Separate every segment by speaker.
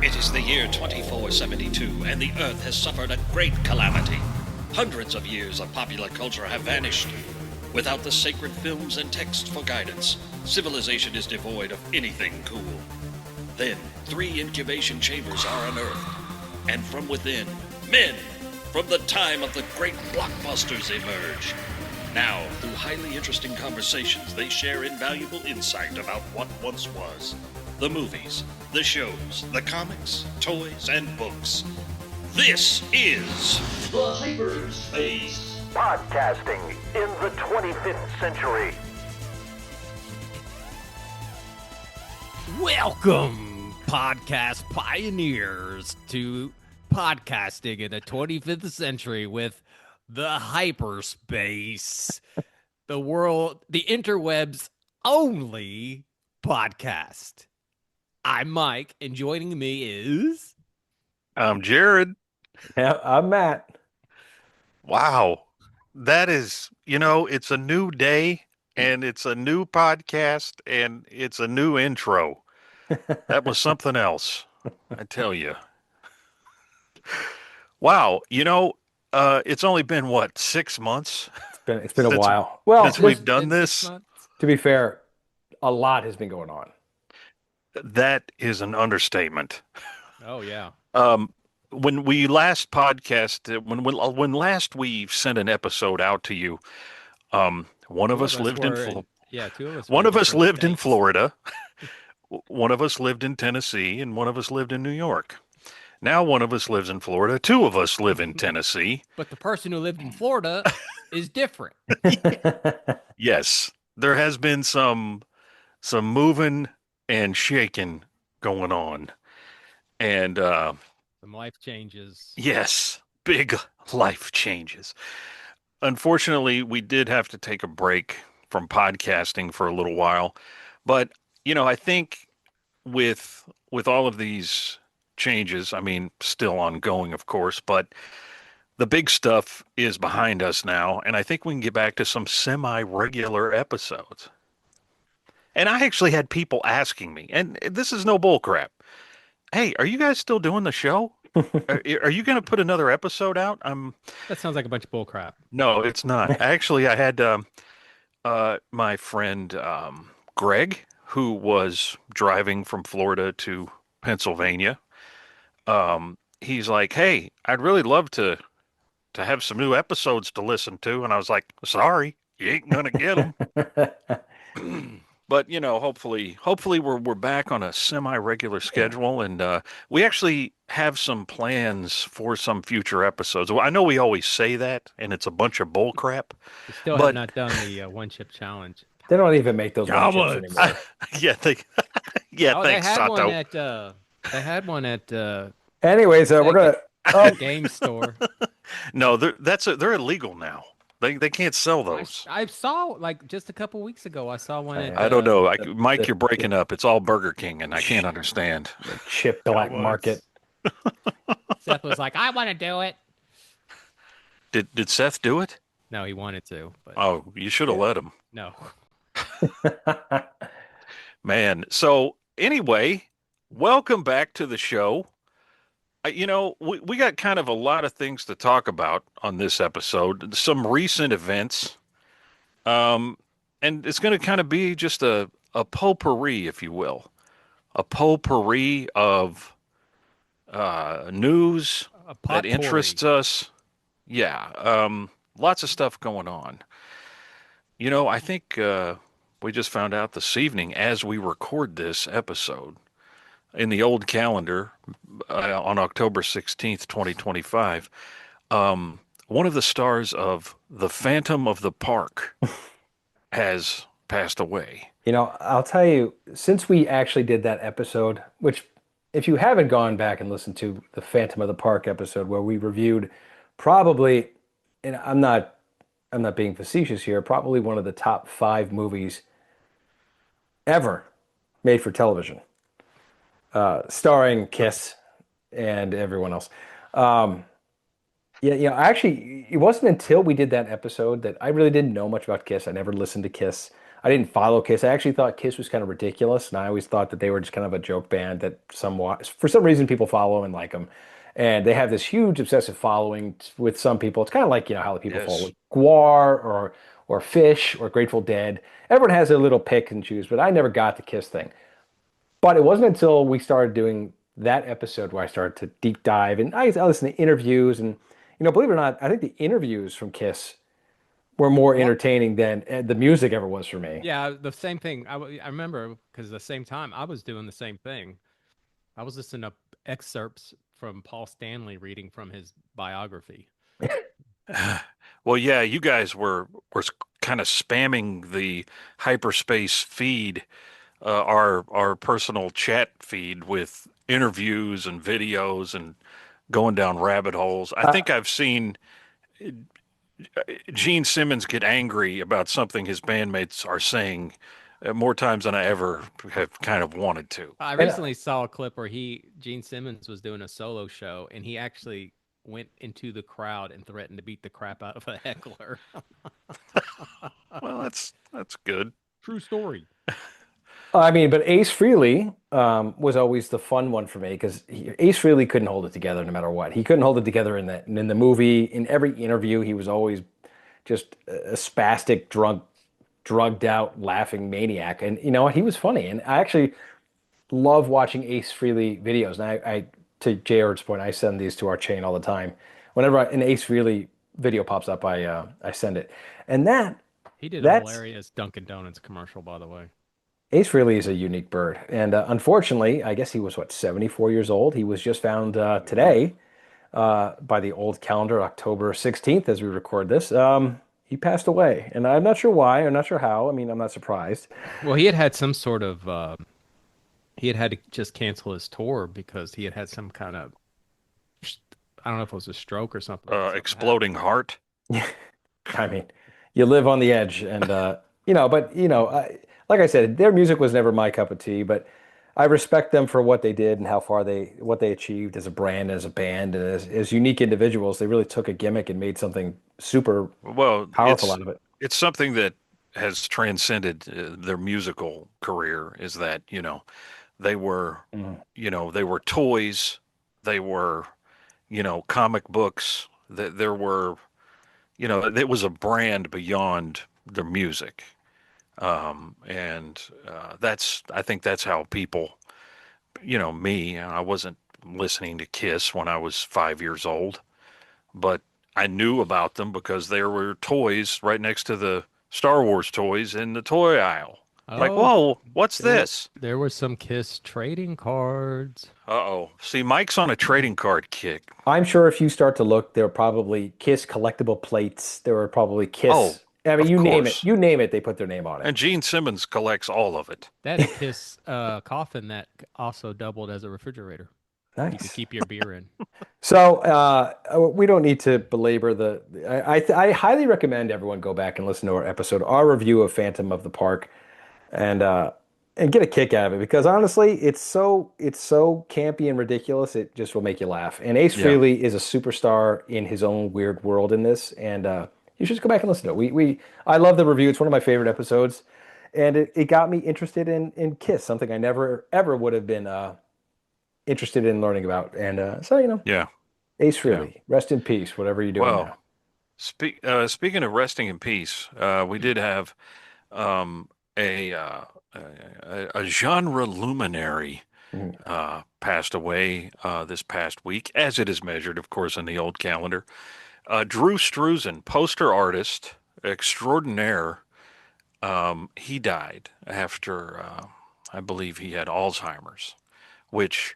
Speaker 1: It is the year 2472, and the Earth has suffered a great calamity. Hundreds of years of popular culture have vanished. Without the sacred films and text for guidance, civilization is devoid of anything cool. Then, 3 incubation chambers are unearthed, and from within, men from the time of the great blockbusters emerge. Now, through highly interesting conversations, they share invaluable insight about what once was. The movies, the shows, the comics, toys, and books. This is
Speaker 2: The Hyperspace.
Speaker 3: Podcasting in the 25th century.
Speaker 4: Welcome, podcast pioneers, to podcasting in the 25th century with the Hyperspace, the interweb's only podcast. I'm Mike, and joining me is...
Speaker 5: I'm Jared.
Speaker 6: Yeah, I'm Matt.
Speaker 5: Wow. That is, it's a new day, and it's a new podcast, and it's a new intro. That was something else, I tell you. Wow. It's only been, 6 months?
Speaker 6: It's been a while. Well,
Speaker 5: since we've done this.
Speaker 6: To be fair, a lot has been going on.
Speaker 5: That is an understatement.
Speaker 4: Oh, yeah.
Speaker 5: When we last podcasted, when last we sent an episode out to you, one of us lived in Florida.
Speaker 4: Yeah, two of us.
Speaker 5: One of us lived in Florida. One of us lived in Tennessee, and one of us lived in New York. Now one of us lives in Florida. 2 of us live in Tennessee.
Speaker 4: But the person who lived in Florida is different.
Speaker 5: Yes, there has been some moving and shaking going on, and
Speaker 4: some life changes.
Speaker 5: Yes, big life changes. Unfortunately, we did have to take a break from podcasting for a little while, but I think with all of these changes, still ongoing, of course, but the big stuff is behind us now, and I think we can get back to some semi-regular episodes. And I actually had people asking me, and this is no bull crap. Hey, are you guys still doing the show? Are you going to put another episode out?
Speaker 4: That sounds like a bunch of bull crap.
Speaker 5: No, it's not. Actually, I had my friend Greg, who was driving from Florida to Pennsylvania. He's like, "Hey, I'd really love to have some new episodes to listen to," and I was like, "Sorry, you ain't gonna get them." But hopefully we're back on a semi-regular schedule, and we actually have some plans for some future episodes. Well, I know we always say that, and it's a bunch of bull crap.
Speaker 4: We still have not done the one-chip challenge.
Speaker 6: They don't even make those one chips anymore.
Speaker 5: Thanks, Sato.
Speaker 4: They had one at.
Speaker 6: Anyways, we're gonna
Speaker 4: game store.
Speaker 5: No, they're illegal now. They can't sell those.
Speaker 4: I saw, just a couple weeks ago, I saw one at...
Speaker 5: I don't know. Mike, you're breaking up. It's all Burger King, and I can't understand.
Speaker 6: The chip black market.
Speaker 4: Seth was like, I want to do it.
Speaker 5: Did Seth do it?
Speaker 4: No, he wanted to. But...
Speaker 5: Oh, you should have let him.
Speaker 4: No.
Speaker 5: Man. So, anyway, welcome back to the show. We got kind of a lot of things to talk about on this episode. Some recent events. And it's going to kind of be just a potpourri, if you will. A potpourri of news that interests us. Yeah. Lots of stuff going on. I think we just found out this evening as we record this episode in the old calendar on October 16th, 2025, one of the stars of The Phantom of the Park has passed away.
Speaker 6: I'll tell you, since we actually did that episode, which if you haven't gone back and listened to the Phantom of the Park episode where we reviewed probably, and I'm not being facetious here, probably one of the top 5 movies ever made for television. Starring Kiss and everyone else. Actually, it wasn't until we did that episode that I really didn't know much about Kiss. I never listened to Kiss. I didn't follow Kiss. I actually thought Kiss was kind of ridiculous, and I always thought that they were just kind of a joke band that somewhat, for some reason, people follow and like them. And they have this huge obsessive following with some people. It's kind of like, how the people follow
Speaker 5: Yes.
Speaker 6: with Gwar or Fish or Grateful Dead. Everyone has their little pick and choose, but I never got the Kiss thing. But it wasn't until we started doing that episode where I started to deep dive and I listened to interviews and believe it or not, I think the interviews from Kiss were more
Speaker 4: Well,
Speaker 6: entertaining than the music ever was for me.
Speaker 4: yeah, the same thing. I remember because the same time I was doing the same thing. I was listening to excerpts from Paul Stanley reading from his biography.
Speaker 5: Well, yeah, you guys were kind of spamming the hyperspace feed, our personal chat feed with interviews and videos and going down rabbit holes. I
Speaker 6: Uh,
Speaker 5: think I've seen Gene Simmons get angry about something his bandmates are saying more times than I ever have kind of wanted to.
Speaker 4: I
Speaker 6: and
Speaker 4: recently saw a clip where Gene Simmons was doing a solo show and he actually went into the crowd and threatened to beat the crap out of a heckler.
Speaker 5: Well, that's good.
Speaker 4: True story.
Speaker 6: I mean, but Ace Frehley was always the fun one for me because Ace Frehley couldn't hold it together no matter what. He couldn't hold it together in the movie. In every interview, he was always just a spastic, drunk, drugged out, laughing maniac. And you know what? He was funny. And I actually love watching Ace Frehley videos. And to Jared's point, I send these to our chain all the time. Whenever an Ace Frehley video pops up, I send it. And
Speaker 4: He did a
Speaker 6: that's
Speaker 4: hilarious Dunkin' Donuts commercial, by the way.
Speaker 6: Ace Frehley is a unique bird. And unfortunately, I guess he was, 74 years old. He was just found today by the old calendar, October 16th, as we record this. He passed away. And I'm not sure why. I'm not sure how. I mean, I'm not surprised.
Speaker 4: Well, he had some sort of he had to just cancel his tour because he had some kind of I don't know if it was a stroke or something.
Speaker 5: Exploding heart.
Speaker 6: I mean, you live on the edge. And, like I said, their music was never my cup of tea, but I respect them for what they did and how far what they achieved as a brand, as a band, and as unique individuals. They really took a gimmick and made something super
Speaker 5: Well,
Speaker 6: powerful out of it.
Speaker 5: it's something that has transcended their musical career. Is that they were
Speaker 6: Mhm.
Speaker 5: they were toys, they were comic books. That there were it was a brand beyond their music. And I think that's how people, me, I wasn't listening to Kiss when I was 5 years old, but I knew about them because there were toys right next to the Star Wars toys in the toy aisle. Like,
Speaker 4: Oh,
Speaker 5: whoa, what's
Speaker 4: there,
Speaker 5: this?
Speaker 4: there were some Kiss trading cards.
Speaker 5: Uh-oh. See, Mike's on a trading card kick.
Speaker 6: I'm sure if you start to look, there are probably Kiss collectible plates. There were probably
Speaker 5: Oh,
Speaker 6: Kiss. I mean,
Speaker 5: of
Speaker 6: you name it.
Speaker 5: course.
Speaker 6: You name it, they put their name on it.
Speaker 5: And Gene Simmons collects all of it.
Speaker 4: They had a Kiss coffin that also doubled as a refrigerator. You could
Speaker 6: Nice.
Speaker 4: keep your beer in.
Speaker 6: So we don't need to belabor the. I highly recommend everyone go back and listen to our episode, our review of Phantom of the Park, and uh, and get a kick out of it because honestly, it's so campy and ridiculous. It just will make you laugh. And Ace
Speaker 5: Yeah.
Speaker 6: Frehley is a superstar in his own weird world in this, and you should just go back and listen to it. I love the review. It's one of my favorite episodes, and it got me interested in Kiss, something I never ever would have been interested in learning about. And
Speaker 5: Yeah.
Speaker 6: Ace
Speaker 5: Yeah.
Speaker 6: Frehley, rest in peace, whatever you're doing
Speaker 5: Well,
Speaker 6: now.
Speaker 5: speaking of resting in peace, we did have um, a, uh, a genre luminary
Speaker 6: Mhm.
Speaker 5: passed away this past week, as it is measured, of course, in the old calendar. Drew Struzan, poster artist extraordinaire, he died after, I believe he had Alzheimer's, which,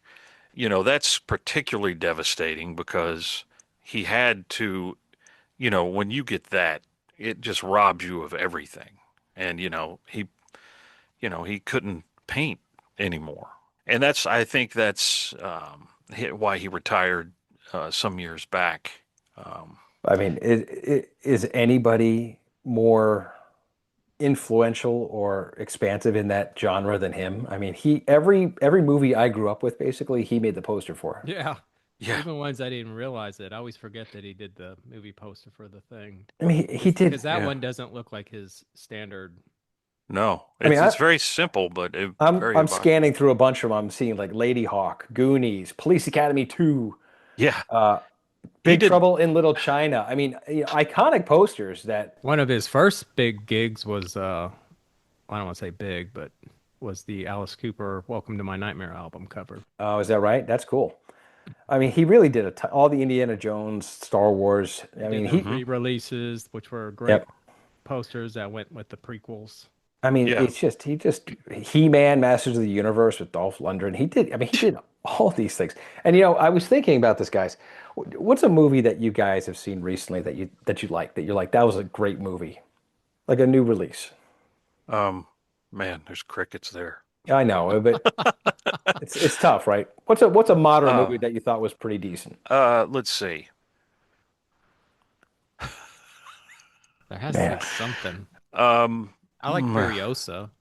Speaker 5: that's particularly devastating because he had to, when you get that, it just robs you of everything. And, he couldn't paint anymore. And I think that's why he retired some years back. Um,
Speaker 6: I mean, is anybody more influential or expansive in that genre than him? I mean, every movie I grew up with, basically, he made the poster for.
Speaker 4: Yeah.
Speaker 5: yeah,
Speaker 4: Even ones I didn't realize it. I always forget that he did the movie poster for the thing.
Speaker 6: I mean, he did.
Speaker 4: Because that
Speaker 5: yeah.
Speaker 4: one doesn't look like his standard
Speaker 5: No,
Speaker 6: I mean,
Speaker 5: it's very simple, but very
Speaker 6: I'm
Speaker 5: evocative.
Speaker 6: scanning through a bunch of them. I'm seeing like Lady Hawk, Goonies, Police Academy 2,
Speaker 5: Yeah,
Speaker 6: uh,
Speaker 5: he
Speaker 6: Big
Speaker 5: did.
Speaker 6: Trouble in Little China. I mean, iconic posters that.
Speaker 4: One of his first big gigs was I don't want to say big, but was the Alice Cooper "Welcome to My Nightmare" album cover.
Speaker 6: Oh, is that right? That's cool. I mean, he really did all the Indiana Jones, Star Wars.
Speaker 4: He
Speaker 6: I
Speaker 4: did
Speaker 6: mean,
Speaker 4: the
Speaker 5: Hmm.
Speaker 4: re-releases, which were great
Speaker 6: yep.
Speaker 4: posters that went with the prequels.
Speaker 6: I mean,
Speaker 5: Yeah.
Speaker 6: it's just He-Man, Masters of the Universe with Dolph Lundgren. He did. I mean, he did all these things. And I was thinking about this, guys. What's a movie that you guys have seen recently that you like that you're like that was a great movie, like a new release?
Speaker 5: Um, Man, there's crickets there.
Speaker 6: I know, but it's tough, right? What's a modern
Speaker 5: Uh,
Speaker 6: movie that you thought was pretty decent?
Speaker 5: let's see.
Speaker 4: There has to
Speaker 6: Man.
Speaker 4: be something.
Speaker 5: Um,
Speaker 4: I like
Speaker 5: mm,
Speaker 4: Furiosa.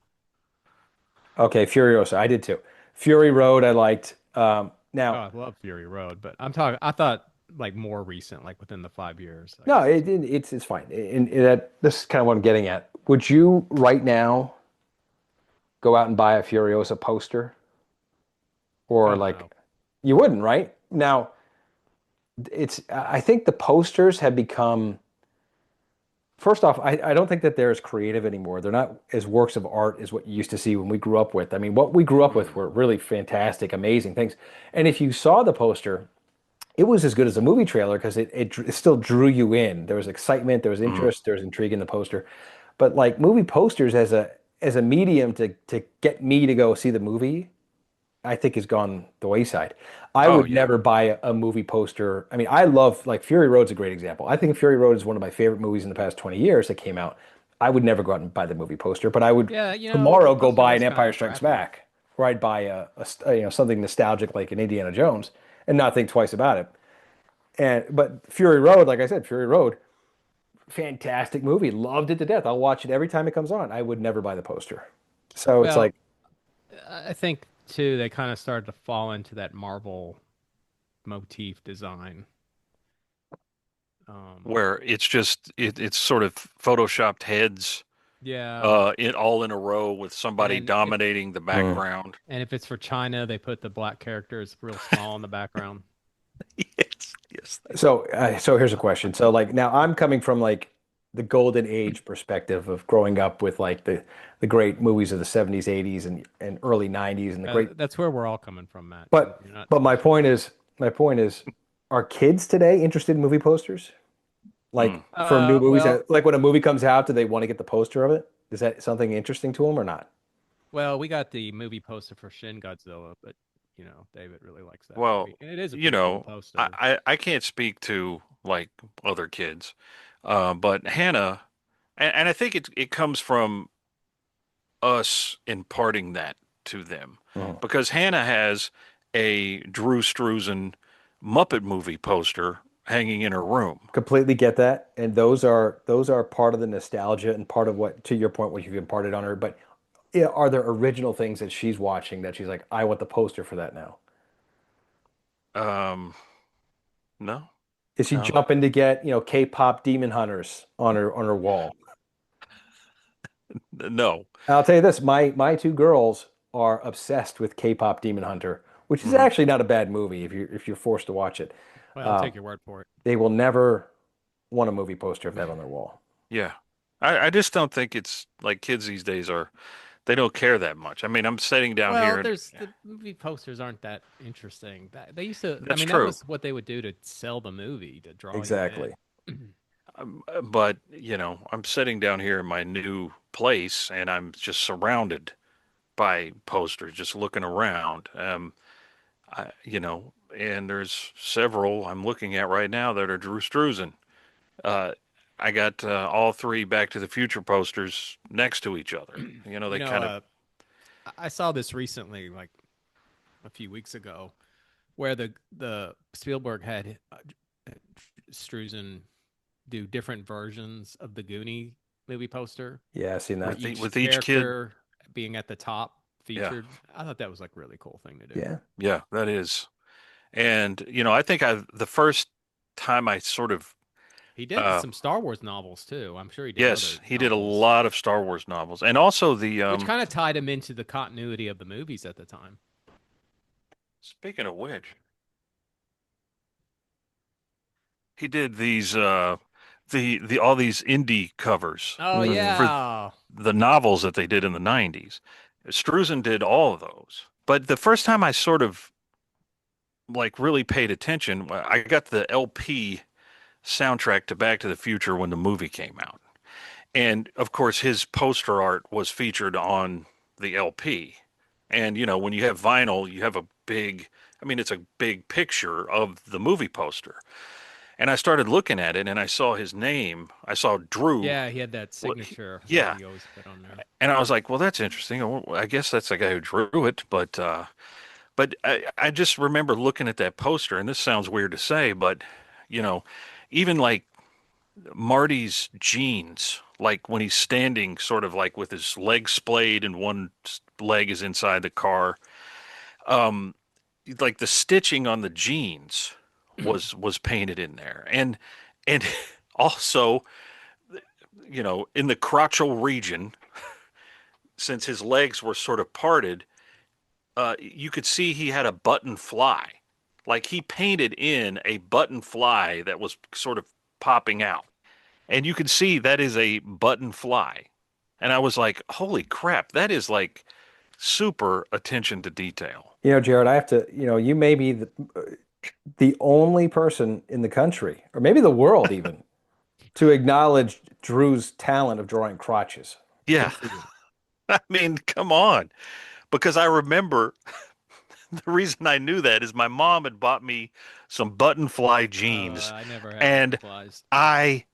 Speaker 6: Okay, Furiosa. I did too. Fury Road. I liked.
Speaker 4: Oh,
Speaker 6: Now,
Speaker 4: I love Fury Road, but I'm talking. I thought like more recent, like within the 5 years. I
Speaker 6: no,
Speaker 4: guess.
Speaker 6: it's fine. And that this is kind of what I'm getting at. Would you right now go out and buy a Furiosa poster, or
Speaker 4: Oh
Speaker 6: like
Speaker 4: no.
Speaker 6: you wouldn't, right? Now, I think the posters have become. First off, I don't think that they're as creative anymore. They're not as works of art as what you used to see when we grew up with. I mean, what we grew up with
Speaker 5: mm,
Speaker 6: were really fantastic, amazing things. And if you saw the poster, it was as good as a movie trailer because it still drew you in. There was excitement, there was
Speaker 5: mm.
Speaker 6: interest, there was intrigue in the poster. But like movie posters as a medium to get me to go see the movie, I think has gone the wayside. I
Speaker 5: Oh
Speaker 6: would
Speaker 5: yeah.
Speaker 6: never buy a movie poster. I mean, I love like Fury Road's a great example. I think Fury Road is one of my favorite movies in the past 20 years that came out. I would never go out and buy the movie poster, but I would
Speaker 4: Yeah, the
Speaker 6: tomorrow go
Speaker 4: poster
Speaker 6: buy an
Speaker 4: was kind
Speaker 6: Empire
Speaker 4: of
Speaker 6: Strikes
Speaker 4: crappy.
Speaker 6: Back, or I'd buy something nostalgic like an Indiana Jones and not think twice about it. But Fury Road, like I said, Fury Road, fantastic movie. Loved it to death. I'll watch it every time it comes on. I would never buy the poster. So it's
Speaker 4: Well,
Speaker 6: like,
Speaker 4: I think too they kind of started to fall into that Marvel motif design. Um,
Speaker 5: Where it's just it's sort of photoshopped heads,
Speaker 4: yeah,
Speaker 5: all in a row with
Speaker 4: and
Speaker 5: somebody
Speaker 4: then if
Speaker 5: dominating the
Speaker 6: mm.
Speaker 5: background.
Speaker 4: and if it's for China, they put the black characters real small in the background.
Speaker 5: Yes, yes, they do.
Speaker 6: So here's a question. So like now I'm coming from like the golden age perspective of growing up with like the great movies of the 70s, 80s and early 90s and the great
Speaker 4: That's where we're all coming from, Matt.
Speaker 6: but
Speaker 4: You're not
Speaker 6: but
Speaker 4: too far.
Speaker 6: my point is are kids today interested in movie posters? Like
Speaker 5: Mm.
Speaker 6: for new movies
Speaker 4: Well,
Speaker 6: like when a movie comes out, do they want to get the poster of it? Is that something interesting to them or not?
Speaker 4: we got the movie poster for Shin Godzilla, but David really likes that
Speaker 5: Well,
Speaker 4: movie, and it is a
Speaker 5: you
Speaker 4: pretty cool
Speaker 5: know,
Speaker 4: poster.
Speaker 5: I can't speak to like other kids, but Hannah, and I think it comes from us imparting that to them,
Speaker 6: Mhm.
Speaker 5: because Hannah has a Drew Struzan Muppet movie poster hanging in her room.
Speaker 6: Completely get that. And those are part of the nostalgia and part of what, to your point, what you've imparted on her. But yeah, are there original things that she's watching that she's like, I want the poster for that now?
Speaker 5: Um, no,
Speaker 6: Is she
Speaker 5: no,
Speaker 6: jumping to get, K-pop Demon Hunters on her wall?
Speaker 5: no.
Speaker 6: And I'll tell you this, my two girls are obsessed with K-pop Demon Hunter, which is
Speaker 5: Hmm.
Speaker 6: actually not a bad movie if you're forced to watch it.
Speaker 4: Well, I'll
Speaker 6: Uh,
Speaker 4: take your word for it.
Speaker 6: they will never want a movie poster of that on their wall.
Speaker 5: Yeah. I just don't think it's like kids these days they don't care that much. I mean, I'm sitting down
Speaker 4: Well,
Speaker 5: here and
Speaker 4: there's the movie posters aren't that interesting. They used to, I
Speaker 5: that's
Speaker 4: mean, that
Speaker 5: true.
Speaker 4: was what they would do to sell the movie to draw you
Speaker 6: Exactly.
Speaker 4: in.
Speaker 5: But, I'm sitting down here in my new place and I'm just surrounded by posters, just looking around. And there's several I'm looking at right now that are Drew Struzan. Uh, I got all three Back to the Future posters next to each other.
Speaker 4: You
Speaker 5: They
Speaker 4: know,
Speaker 5: kind of,
Speaker 4: uh, I saw this recently, like a few weeks ago, where the Spielberg had Struzan do different versions of the Goonie movie poster,
Speaker 6: Yeah, I've seen
Speaker 4: with
Speaker 6: that.
Speaker 4: each
Speaker 5: with each kid.
Speaker 4: character being at the top
Speaker 5: Yeah,
Speaker 4: featured. I thought that was like a really cool thing to do.
Speaker 6: Yeah.
Speaker 5: yeah, that is. And, I think the first time I sort of
Speaker 4: He did some Star Wars novels too. I'm sure he did
Speaker 5: Yes,
Speaker 4: other
Speaker 5: he did a
Speaker 4: novels,
Speaker 5: lot of Star Wars novels, and also the
Speaker 4: which kind of tied him into the continuity of the movies at the time.
Speaker 5: speaking of which, he did these the all these indie covers
Speaker 4: Oh
Speaker 5: for
Speaker 4: yeah.
Speaker 5: the novels that they did in the 90s. Struzan did all of those. But the first time I sort of like really paid attention, I got the LP soundtrack to Back to the Future when the movie came out. And of course, his poster art was featured on the LP. And, you know, when you have vinyl, you have a big, I mean, it's a big picture of the movie poster. And I started looking at it and I saw his name. I saw Drew.
Speaker 4: Yeah, he had that
Speaker 5: Well,
Speaker 4: signature that
Speaker 5: yeah.
Speaker 4: he always put on there.
Speaker 5: And I was like, well, that's interesting. Well, I guess that's the guy who drew it. But I just remember looking at that poster, and this sounds weird to say, but, you know, even like Marty's jeans, like when he's standing sort of like with his legs splayed and one leg is inside the car, um, like the stitching on the jeans was painted in there. And also, you know, in the crotchal region, since his legs were sort of parted, you could see he had a button fly. Like he painted in a button fly that was sort of popping out. And you can see that is a button fly. And I was like, holy crap, that is like super attention to detail.
Speaker 6: Jared, I have to, you may be the only person in the country, or maybe the world even, to acknowledge Drew's talent of drawing crotches.
Speaker 5: Yeah. I mean, come on. Because I remember the reason I knew that is my mom had bought me some button fly jeans,
Speaker 4: I never had
Speaker 5: and
Speaker 4: butterflies.
Speaker 5: I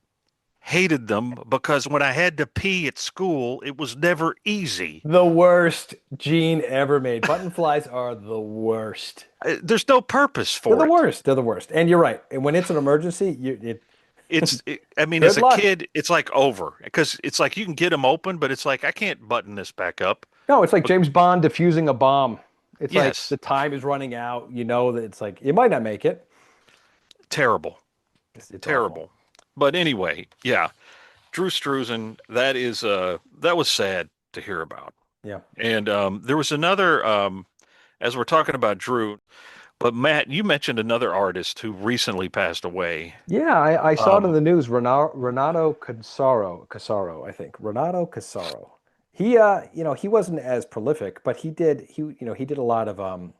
Speaker 5: hated them because when I had to pee at school, it was never easy.
Speaker 6: The worst gene ever made. Button flies are the worst.
Speaker 5: There's no purpose
Speaker 6: They're
Speaker 5: for
Speaker 6: the
Speaker 5: it.
Speaker 6: worst. They're the worst. And you're right. And when it's an emergency,
Speaker 5: I mean,
Speaker 6: good
Speaker 5: as a
Speaker 6: luck.
Speaker 5: kid, it's like over because it's like you can get them open, but it's like I can't button this back up.
Speaker 6: No, it's like James Bond defusing a bomb. It's like
Speaker 5: Yes,
Speaker 6: the time is running out. You know that it's like you might not make it.
Speaker 5: terrible,
Speaker 6: It's
Speaker 5: terrible.
Speaker 6: awful.
Speaker 5: But anyway, yeah, Drew Struzan, that was sad to hear about.
Speaker 6: Yeah.
Speaker 5: And there was another, as we're talking about Drew, but Matt, you mentioned another artist who recently passed away.
Speaker 6: Yeah, I saw it in
Speaker 5: Um,
Speaker 6: the news. Renato Casaro, I think. Renato Casaro. He he wasn't as prolific, but he did a lot of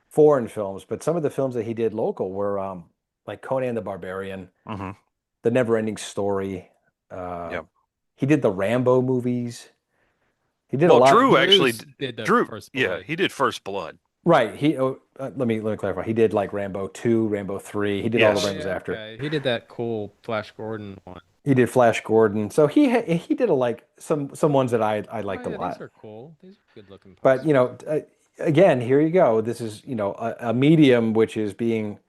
Speaker 6: foreign films, but some of the films that he did local were like Conan the Barbarian,
Speaker 5: mhm,
Speaker 6: The Never-Ending Story. Uh,
Speaker 5: yeah.
Speaker 6: he did the Rambo movies. He did a
Speaker 5: Well,
Speaker 6: lot.
Speaker 5: Drew actually,
Speaker 4: Bruce did the
Speaker 5: Drew,
Speaker 4: first
Speaker 5: yeah,
Speaker 4: blood.
Speaker 5: he did First Blood.
Speaker 6: Right. Let me clarify. He did like Rambo 2, Rambo 3. He did all the
Speaker 5: Yes.
Speaker 4: Oh
Speaker 6: Rambos
Speaker 4: yeah,
Speaker 6: after.
Speaker 4: okay. He did that cool Flash Gordon one.
Speaker 6: He did Flash Gordon. So he did like some ones that I
Speaker 4: Oh
Speaker 6: liked a
Speaker 4: yeah, these
Speaker 6: lot.
Speaker 4: are cool. These are good looking
Speaker 6: But
Speaker 4: posters.
Speaker 6: again, here you go. This is a medium which is being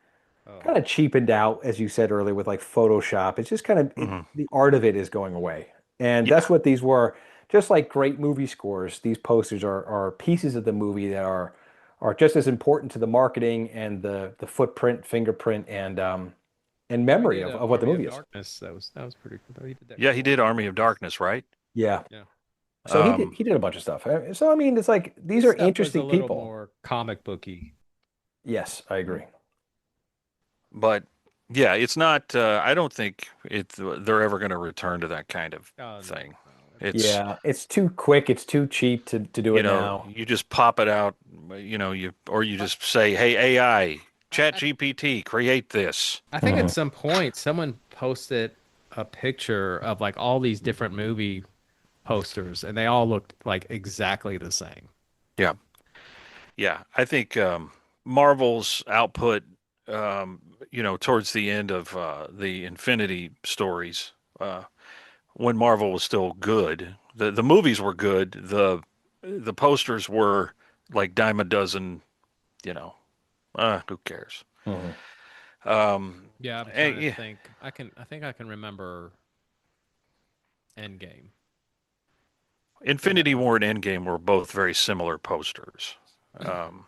Speaker 4: Oh,
Speaker 6: kind of cheapened out, as you said earlier, with like Photoshop. It's just kind of
Speaker 5: Hmm.
Speaker 6: the art of it is going away, and
Speaker 5: Yeah.
Speaker 6: that's what these were. Just like great movie scores, these posters are pieces of the movie that are just as important to the marketing and the footprint, fingerprint, and
Speaker 4: he
Speaker 6: memory
Speaker 4: did
Speaker 6: of what the
Speaker 4: Army of
Speaker 6: movie is.
Speaker 4: Darkness. That was pretty cool. He did that
Speaker 5: Yeah, he
Speaker 4: cool
Speaker 5: did
Speaker 4: Army of
Speaker 5: Army of
Speaker 4: Darkness.
Speaker 5: Darkness, right?
Speaker 6: Yeah.
Speaker 4: Yeah,
Speaker 6: So he did
Speaker 5: Um,
Speaker 6: he did a bunch of stuff. So I mean, it's like these
Speaker 4: his
Speaker 6: are
Speaker 4: stuff was a
Speaker 6: interesting
Speaker 4: little
Speaker 6: people.
Speaker 4: more comic booky.
Speaker 6: Yes, I agree.
Speaker 5: but yeah, it's not. I don't think they're ever going to return to that kind of
Speaker 4: Oh no,
Speaker 5: thing.
Speaker 4: no.
Speaker 5: It's
Speaker 6: Yeah, it's too quick. It's too cheap to do
Speaker 5: you
Speaker 6: it
Speaker 5: know,
Speaker 6: now.
Speaker 5: you just pop it out, you just say, "Hey AI, Chat
Speaker 4: I,
Speaker 5: GPT, create this."
Speaker 4: I think at
Speaker 6: Mhm.
Speaker 4: some point someone posted a picture of like all these different movie posters, and they all looked like exactly the same.
Speaker 5: Yeah, yeah. I think Marvel's output, towards the end of the Infinity stories, when Marvel was still good, the movies were good. The posters were like dime a dozen. You know, who cares?
Speaker 6: Mhm.
Speaker 4: Yeah, I'm trying to
Speaker 5: Yeah,
Speaker 4: think. I think I can remember Endgame.
Speaker 5: Infinity War and Endgame were both very similar posters. Um,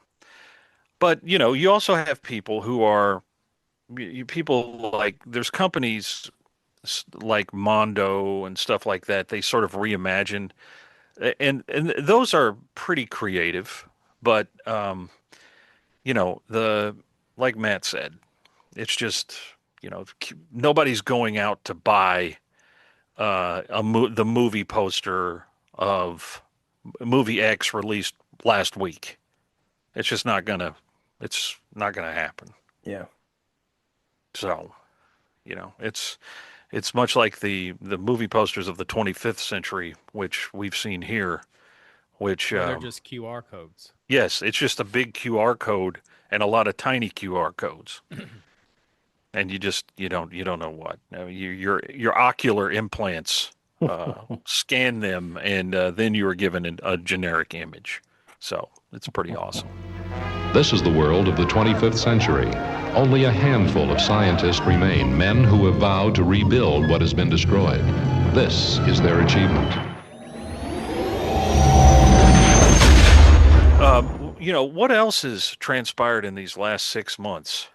Speaker 5: but you also have people who are people like there's companies like Mondo and stuff like that. They sort of reimagine, and those are pretty creative. But the like Matt said, it's just nobody's going out to buy the movie poster of movie X released last week. It's just not gonna. It's not gonna happen.
Speaker 6: Yeah.
Speaker 5: So, it's much like the movie posters of the 25th century, which we've seen here. Which
Speaker 4: Or they're just QR codes.
Speaker 5: yes, it's just a big QR code and a lot of tiny QR codes, and you don't know what. I mean, your ocular implants scan them, and then you are given a generic image. So it's pretty awesome.
Speaker 7: This is the world of the 25th century. Only a handful of scientists remain, men who have vowed to rebuild what has been destroyed. This is their achievement.
Speaker 5: What else has transpired in these last 6 months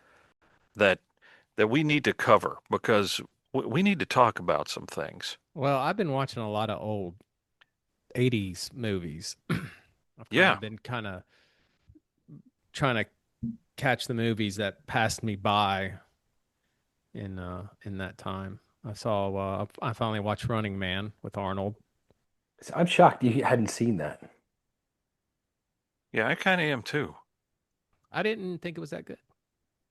Speaker 5: that we need to cover? Because we need to talk about some things.
Speaker 4: Well, I've been watching a lot of old 80s movies.
Speaker 5: Yeah.
Speaker 4: I've been kind of trying to catch the movies that passed me by in that time. I finally watched Running Man with Arnold.
Speaker 6: I'm shocked you hadn't seen that.
Speaker 5: Yeah, I kind of am too.
Speaker 4: I didn't think it was that good.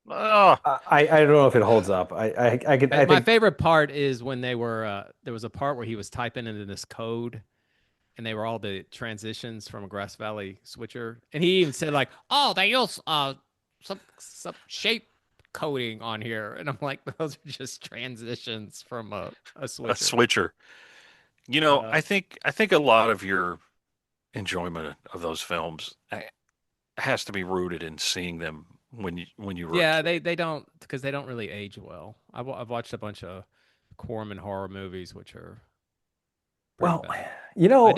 Speaker 5: Oh,
Speaker 6: I don't know if it holds up. I
Speaker 4: My
Speaker 6: think
Speaker 4: favorite part is when they were there was a part where he was typing into this code, and they were all the transitions from a Grass Valley switcher, and he even said like, "Oh, they use some shape coding on here," and I'm like, "Those are just transitions from a switcher."
Speaker 5: a switcher. I think a lot of your enjoyment of those films has to be rooted in seeing them when you were a
Speaker 4: Yeah,
Speaker 5: kid.
Speaker 4: they don't, because they don't really age well. I've watched a bunch of Corman horror movies, which are pretty
Speaker 6: well,
Speaker 4: bad.
Speaker 6: you know,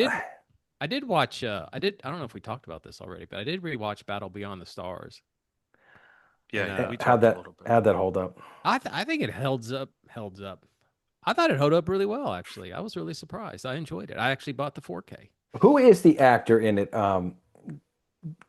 Speaker 4: I did watch. I don't know if we talked about this already, but I did rewatch Battle Beyond the Stars.
Speaker 5: Yeah,
Speaker 4: And,
Speaker 5: we
Speaker 6: how'd
Speaker 5: talked a
Speaker 6: that
Speaker 5: little bit.
Speaker 6: how'd that hold up?
Speaker 4: I think it held up. I thought it held up really well. Actually, I was really surprised. I enjoyed it. I actually bought the 4K.
Speaker 6: Who is the actor in it?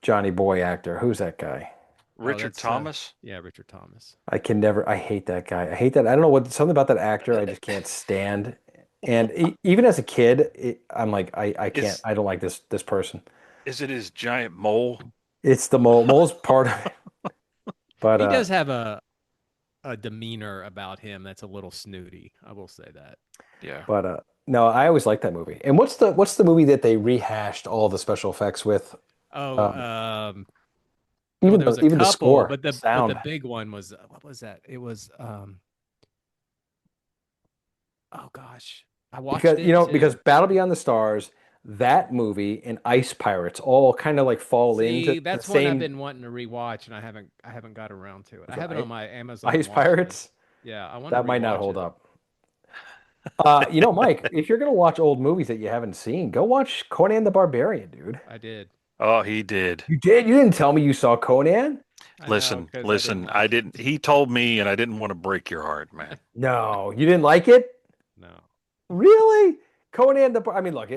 Speaker 6: Johnny Boy actor. Who's that guy?
Speaker 5: Richard
Speaker 4: That's,
Speaker 5: Thomas.
Speaker 4: Yeah, Richard Thomas.
Speaker 6: I hate that guy. I hate that. I don't know something about that actor I just can't stand. And even as a kid, I'm like, I don't like this person.
Speaker 5: Is it his giant mole?
Speaker 6: It's the mole's part of it. But
Speaker 4: He does have a demeanor about him that's a little snooty. I will say that.
Speaker 5: Yeah.
Speaker 6: But no, I always liked that movie. And what's the movie that they rehashed all the special effects with?
Speaker 4: Oh,
Speaker 6: Even
Speaker 4: there was a
Speaker 6: even the
Speaker 4: couple,
Speaker 6: score,
Speaker 4: but the
Speaker 6: sound.
Speaker 4: big one was what was that? It was oh gosh, I watched
Speaker 6: Because
Speaker 4: it too.
Speaker 6: because Battle Beyond the Stars, that movie and Ice Pirates all kind of like fall into
Speaker 4: See,
Speaker 6: the
Speaker 4: that's one I've
Speaker 6: same
Speaker 4: been wanting to rewatch, and I haven't got around to it. I
Speaker 6: So
Speaker 4: have it
Speaker 6: I-
Speaker 4: on my Amazon
Speaker 6: Ice
Speaker 4: watch
Speaker 6: Pirates.
Speaker 4: list. Yeah, I want
Speaker 6: That
Speaker 4: to
Speaker 6: might not
Speaker 4: rewatch
Speaker 6: hold
Speaker 4: it.
Speaker 6: up. Mike, if you're gonna watch old movies that you haven't seen, go watch Conan the Barbarian, dude.
Speaker 4: I did.
Speaker 5: Oh, he did.
Speaker 6: You did? You didn't tell me you saw Conan?
Speaker 4: I know,
Speaker 5: Listen,
Speaker 4: 'cause
Speaker 5: listen.
Speaker 4: watch
Speaker 5: I
Speaker 4: it.
Speaker 5: didn't. He told me, and I didn't want to break your heart, man.
Speaker 6: No, you didn't like it?
Speaker 4: No.
Speaker 6: Really? I mean, look,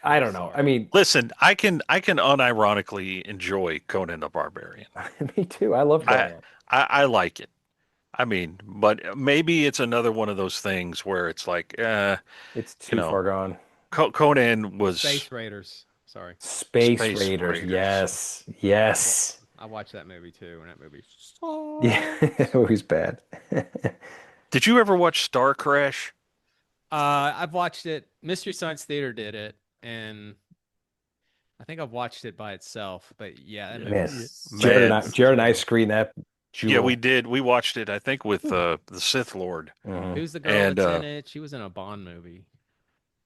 Speaker 6: I don't know. I
Speaker 4: Sorry.
Speaker 6: mean,
Speaker 5: Listen, I can unironically enjoy Conan the Barbarian.
Speaker 6: me too. I love
Speaker 5: I,
Speaker 6: Conan.
Speaker 5: I like it. I mean, but maybe it's another one of those things where it's like,
Speaker 6: It's
Speaker 5: you
Speaker 6: too
Speaker 5: know,
Speaker 6: far gone.
Speaker 5: Conan was
Speaker 4: Space Raiders. Sorry,
Speaker 6: Space
Speaker 5: Space
Speaker 6: Raiders.
Speaker 5: Raiders.
Speaker 6: Yes. Yes.
Speaker 4: I watched that movie too, and that movie.
Speaker 6: Yeah. It was bad.
Speaker 5: Did you ever watch Star Crash?
Speaker 4: I've watched it. Mystery Science Theater did it, and I think I've watched it by itself. But yeah, that movie
Speaker 6: Man,
Speaker 4: was
Speaker 6: Jared and I screened that.
Speaker 5: Yeah,
Speaker 6: jewel.
Speaker 5: we did. We watched it, I think, with the Sith Lord.
Speaker 6: Mhm.
Speaker 4: Who's the girl
Speaker 5: And,
Speaker 4: that's in it? She was in a Bond movie.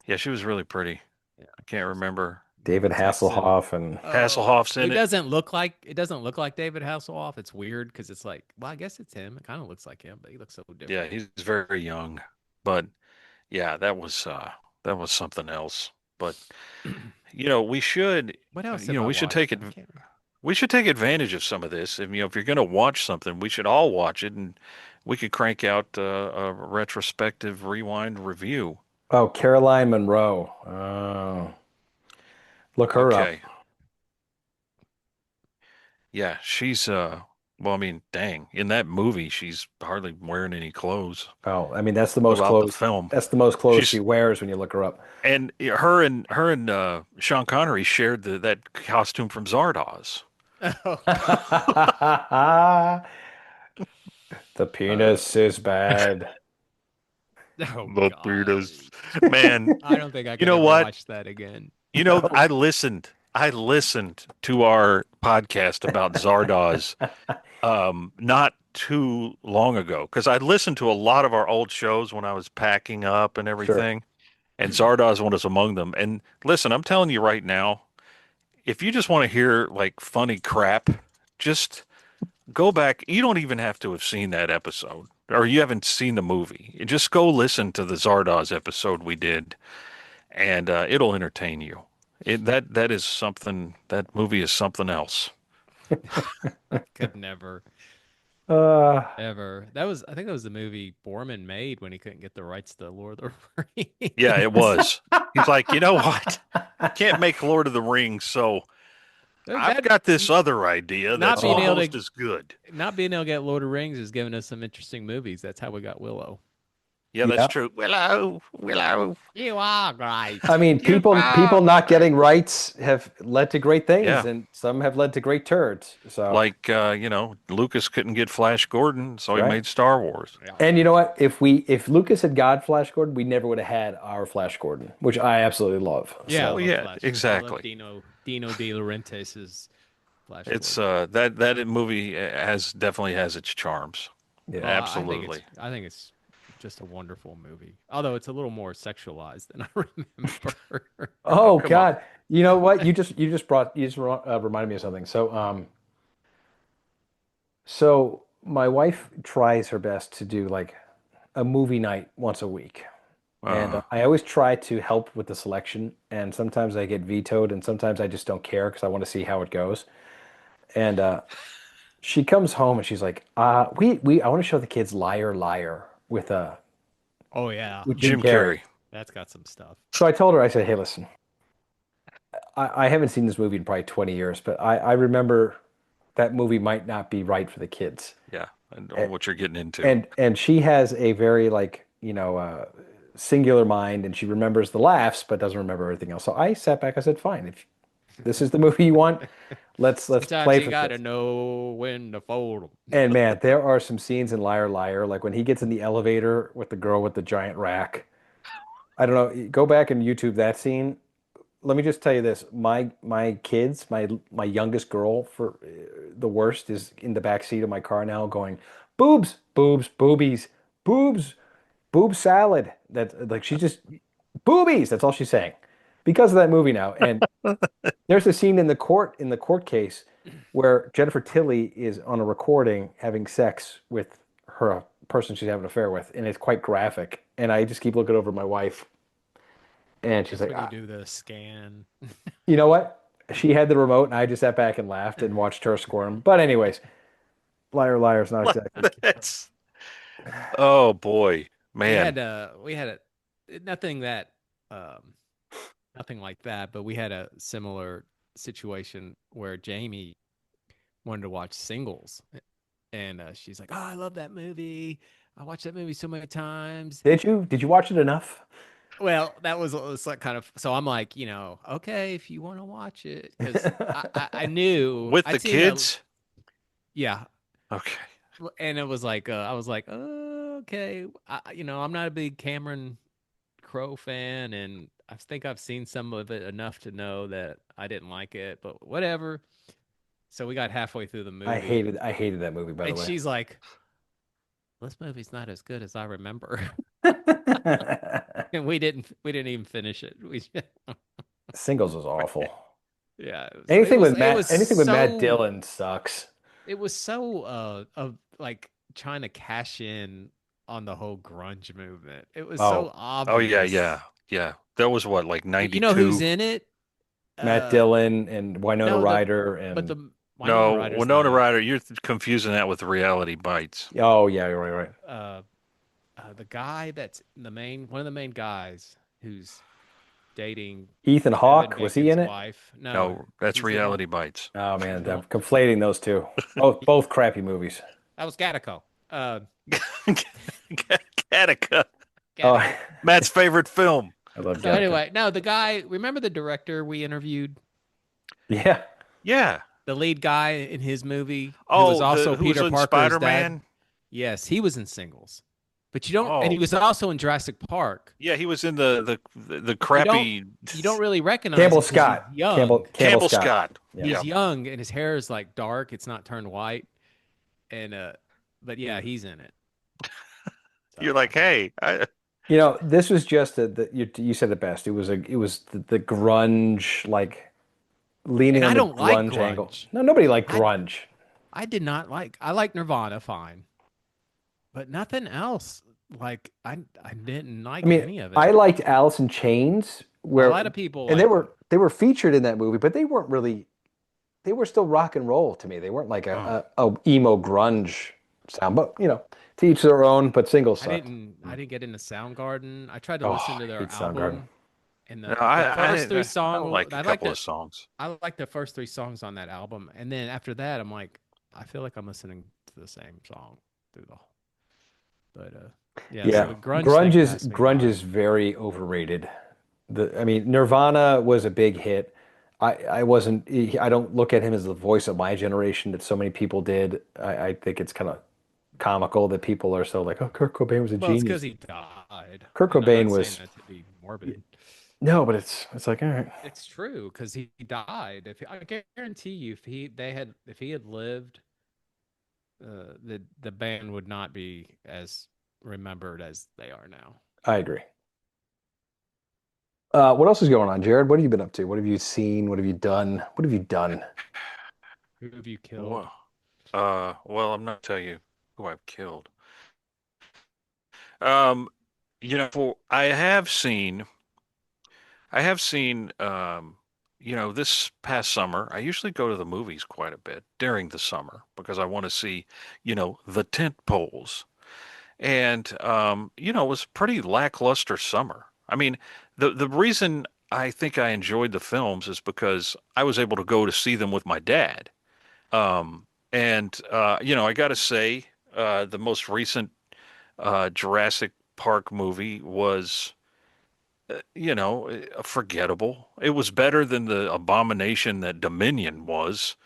Speaker 5: Yeah, she was really pretty.
Speaker 4: Yeah.
Speaker 5: I can't remember.
Speaker 6: David
Speaker 4: Texan.
Speaker 6: Hasselhoff and
Speaker 5: Hasselhoff's in
Speaker 4: It
Speaker 5: it.
Speaker 4: doesn't look like David Hasselhoff. It's weird because it's like, well, I guess it's him. It kind of looks like him, but he looks so different.
Speaker 5: Yeah, he's very young. But yeah, that was something else. But we should
Speaker 4: What else?
Speaker 5: you know,
Speaker 4: have I
Speaker 5: we should
Speaker 4: watched?
Speaker 5: take
Speaker 4: I
Speaker 5: it.
Speaker 4: can't remember.
Speaker 5: We should take advantage of some of this. If you're going to watch something, we should all watch it and we could crank out a retrospective rewind review.
Speaker 6: Oh, Caroline Monroe. Oh, look her up.
Speaker 5: Okay. Yeah, she's well, I mean, dang, in that movie she's hardly wearing any clothes
Speaker 6: Oh, I mean that's the most
Speaker 5: throughout the
Speaker 6: clothes.
Speaker 5: film.
Speaker 6: That's the most clothes she
Speaker 5: She's
Speaker 6: wears when you look her up.
Speaker 5: and her and Sean Connery shared that costume from Zardoz.
Speaker 4: Oh,
Speaker 6: The penis is bad.
Speaker 4: oh
Speaker 5: The
Speaker 4: God.
Speaker 5: Beatles. Man,
Speaker 4: I don't think I
Speaker 5: you
Speaker 4: can
Speaker 5: know
Speaker 4: ever
Speaker 5: what?
Speaker 4: watch that again.
Speaker 6: No.
Speaker 5: I listened to our podcast about Zardoz not too long ago because I listened to a lot of our old shows when I was packing up and
Speaker 6: Sure.
Speaker 5: everything, and Zardoz was among them. And listen, I'm telling you right now, if you just want to hear like funny crap, just go back. You don't even have to have seen that episode or you haven't seen the movie. Just go listen to the Zardoz episode we did, and it'll entertain you. That is something. That movie is something else.
Speaker 4: Could never,
Speaker 6: Uh,
Speaker 4: ever. I think that was the movie Borman made when he couldn't get the rights to Lord of the
Speaker 5: Yeah, it
Speaker 4: Rings.
Speaker 5: was. He's like, you know what? Can't make Lord of the Rings, so I've
Speaker 4: That
Speaker 5: got this other idea
Speaker 4: not
Speaker 5: that's
Speaker 4: being able
Speaker 5: almost
Speaker 4: to
Speaker 5: as good.
Speaker 4: not being able to get Lord of the Rings has given us some interesting movies. That's how we got Willow.
Speaker 5: Yeah, that's
Speaker 6: yeah.
Speaker 5: true. Willow, Willow.
Speaker 4: You are great.
Speaker 6: I mean,
Speaker 5: You
Speaker 6: people not getting rights have led to great things,
Speaker 5: Yeah,
Speaker 6: and some have led to great turds. So,
Speaker 5: like Lucas couldn't get Flash Gordon, so he
Speaker 6: right.
Speaker 5: made Star Wars.
Speaker 4: Yeah.
Speaker 6: And you know what? If Lucas had got Flash Gordon, we never would have had our Flash Gordon, which I absolutely love.
Speaker 4: Yeah, I
Speaker 6: So,
Speaker 5: Well,
Speaker 4: love
Speaker 5: yeah,
Speaker 4: Flash. I love
Speaker 5: exactly.
Speaker 4: Dino De Laurentiis's Flash
Speaker 5: It's
Speaker 4: Gordon.
Speaker 5: that movie has definitely has its charms.
Speaker 6: yeah.
Speaker 4: Oh,
Speaker 5: Absolutely.
Speaker 4: I think it's just a wonderful movie. Although it's a little more sexualized than I remember.
Speaker 6: Oh
Speaker 5: Come on.
Speaker 6: God. You know what? You just reminded me of something. So my wife tries her best to do like a movie night once a week. And
Speaker 5: Uh,
Speaker 6: I always try to help with the selection, and sometimes I get vetoed, and sometimes I just don't care because I want to see how it goes. And she comes home and she's like, we I want to show the kids Liar Liar
Speaker 4: Oh yeah,
Speaker 6: with Jim
Speaker 5: Jim
Speaker 6: Carrey."
Speaker 5: Carrey.
Speaker 4: that's got some stuff.
Speaker 6: So I told her, I said, "Hey, listen, I haven't seen this movie in probably 20 years, but I remember that movie might not be right for the kids."
Speaker 5: Yeah, I know
Speaker 6: And
Speaker 5: what you're getting into.
Speaker 6: and she has a very like, singular mind, and she remembers the laughs but doesn't remember everything else. So I sat back, I said, "Fine, if this is the movie you want, let's
Speaker 4: Sometimes
Speaker 6: play
Speaker 4: you
Speaker 6: for
Speaker 4: gotta
Speaker 6: kids."
Speaker 4: know when to fold them.
Speaker 6: And man, there are some scenes in Liar Liar, like when he gets in the elevator with the girl with the giant rack. I don't know. Go back and YouTube that scene. Let me just tell you this: my kids, my youngest girl, for the worst, is in the back seat of my car now, going, "Boobs, boobs, boobies, boobs, boob salad." That like she just boobies. That's all she's saying because of that movie now. And there's a scene in the court case where Jennifer Tilly is on a recording having sex with her person she's having an affair with, and it's quite graphic. And I just keep looking over at my wife, and she's
Speaker 4: Just
Speaker 6: like,
Speaker 4: when you do the scan.
Speaker 6: "You know what?" She had the remote, and I just sat back and laughed and watched her squirm. But anyways, Liar Liar is not exactly.
Speaker 5: That's oh boy, man.
Speaker 4: We had nothing that um nothing like that, but we had a similar situation where Jamie wanted to watch Singles, and she's like, "Oh, I love that movie. I watched that movie so many times."
Speaker 6: Did you watch it enough?
Speaker 4: Well, that was like kind of so. I'm like, okay, if you want to watch it, because I knew
Speaker 5: With
Speaker 4: I'd
Speaker 5: the
Speaker 4: seen that.
Speaker 5: kids?
Speaker 4: Yeah,
Speaker 5: Okay.
Speaker 4: and it was like I was like, oh, okay, I'm not a big Cameron Crowe fan, and I think I've seen some of it enough to know that I didn't like it, but whatever. So we got halfway through the movie,
Speaker 6: I hated that movie, by the
Speaker 4: and
Speaker 6: way.
Speaker 4: she's like, "This movie's not as good as I remember," and we didn't even finish it.
Speaker 6: Singles was awful.
Speaker 4: Yeah,
Speaker 6: Anything with Matt Dillon sucks.
Speaker 4: It was so of like trying to cash in on the whole grunge movement. It was so
Speaker 6: Oh,
Speaker 5: Oh yeah,
Speaker 4: obvious.
Speaker 5: yeah, yeah. That was what, like
Speaker 4: You know who's
Speaker 5: 92?
Speaker 4: in it?
Speaker 6: Matt
Speaker 4: Uh,
Speaker 6: Dillon and Winona
Speaker 4: no,
Speaker 6: Ryder
Speaker 4: but
Speaker 6: and
Speaker 4: Winona
Speaker 5: No,
Speaker 4: Ryder's not
Speaker 5: Winona
Speaker 4: in it.
Speaker 5: Ryder, you're confusing that with Reality Bites.
Speaker 6: Oh yeah, you're right.
Speaker 4: Uh, the guy that's one of the main guys who's dating
Speaker 6: Ethan
Speaker 4: Kevin
Speaker 6: Hawke, was he
Speaker 4: Bacon's
Speaker 6: in it?
Speaker 4: wife. No,
Speaker 5: No, that's
Speaker 4: he's the one.
Speaker 5: Reality Bites.
Speaker 6: Oh
Speaker 4: He's
Speaker 6: man,
Speaker 4: the
Speaker 6: I'm
Speaker 4: one.
Speaker 6: conflating those two. Both crappy movies.
Speaker 4: That was Gattaca. Uh,
Speaker 5: Gattaca,
Speaker 6: Oh,
Speaker 4: Gattaca.
Speaker 5: Matt's favorite film.
Speaker 6: I love
Speaker 4: So
Speaker 6: Gattaca.
Speaker 4: anyway, no, the guy. Remember the director we interviewed,
Speaker 6: Yeah.
Speaker 5: Yeah.
Speaker 4: the lead guy in his movie, who was
Speaker 5: Oh,
Speaker 4: also
Speaker 5: who was
Speaker 4: Peter
Speaker 5: in
Speaker 4: Parker's dad.
Speaker 5: Spider-Man?
Speaker 4: Yes, he was in Singles, but you don't. And he
Speaker 5: Oh,
Speaker 4: was also in Jurassic Park.
Speaker 5: yeah, he was in the
Speaker 4: But
Speaker 5: crappy
Speaker 4: you don't really recognize
Speaker 6: Campbell
Speaker 4: him 'cause
Speaker 6: Scott.
Speaker 4: he's young.
Speaker 5: Campbell
Speaker 6: Scott.
Speaker 5: Scott.
Speaker 6: Yeah.
Speaker 5: Yeah.
Speaker 4: He's young, and his hair is like dark. It's not turned white, and but yeah, he's in it.
Speaker 5: You're like, hey,
Speaker 6: This was just you said it best. It was the grunge, like leaning
Speaker 4: And
Speaker 6: on
Speaker 4: I
Speaker 6: the
Speaker 4: don't like
Speaker 6: grunge angle.
Speaker 4: grunge.
Speaker 6: No, nobody liked
Speaker 4: I
Speaker 6: grunge.
Speaker 4: I did not like. I like Nirvana fine, but nothing else. Like I didn't like
Speaker 6: I mean,
Speaker 4: any of it.
Speaker 6: I liked Alice in Chains,
Speaker 4: A lot of people
Speaker 6: and
Speaker 4: liked
Speaker 6: they were featured in that movie, but they weren't really. They were still rock and roll to me. They weren't like a emo grunge sound, but to each their own. But singles
Speaker 4: I
Speaker 6: sucked.
Speaker 4: didn't get into Soundgarden. I tried to
Speaker 6: Oh,
Speaker 4: listen to
Speaker 6: I
Speaker 4: their
Speaker 6: hate Soundgarden.
Speaker 4: album, and
Speaker 5: no,
Speaker 4: the
Speaker 5: I
Speaker 4: first three songs.
Speaker 5: like a couple of songs.
Speaker 4: I like the first three songs on that album, and then after that, I'm like, I feel like I'm listening to the same song through the whole. But yeah.
Speaker 6: Yeah,
Speaker 4: So the grunge
Speaker 6: grunge
Speaker 4: thing
Speaker 6: is
Speaker 4: passed me
Speaker 6: grunge
Speaker 4: by.
Speaker 6: is very overrated. I mean, Nirvana was a big hit. I wasn't. I don't look at him as the voice of my generation that so many people did. I think it's kind of comical that people are so like, oh, Kurt Cobain was a
Speaker 4: Well, it's
Speaker 6: genius.
Speaker 4: because he died.
Speaker 6: Kurt
Speaker 4: And I'm
Speaker 6: Cobain
Speaker 4: not
Speaker 6: was
Speaker 4: saying that to be morbid.
Speaker 6: no, but it's like all right.
Speaker 4: It's true because he died. If I guarantee you, if he had lived, the band would not be as remembered as they are now.
Speaker 6: I agree. What else is going on, Jared? What have you been up to? What have you seen? What have you done? What have you done?
Speaker 4: Who have you killed?
Speaker 5: Well, I'm not tell you who I've killed. Um, I have seen, this past summer, I usually go to the movies quite a bit during the summer because I want to see, the tent poles. And, it was a pretty lackluster summer. I mean, the reason I think I enjoyed the films is because I was able to go to see them with my dad. I got to say, the most recent Jurassic Park movie was, forgettable. It was better than the abomination that Dominion was,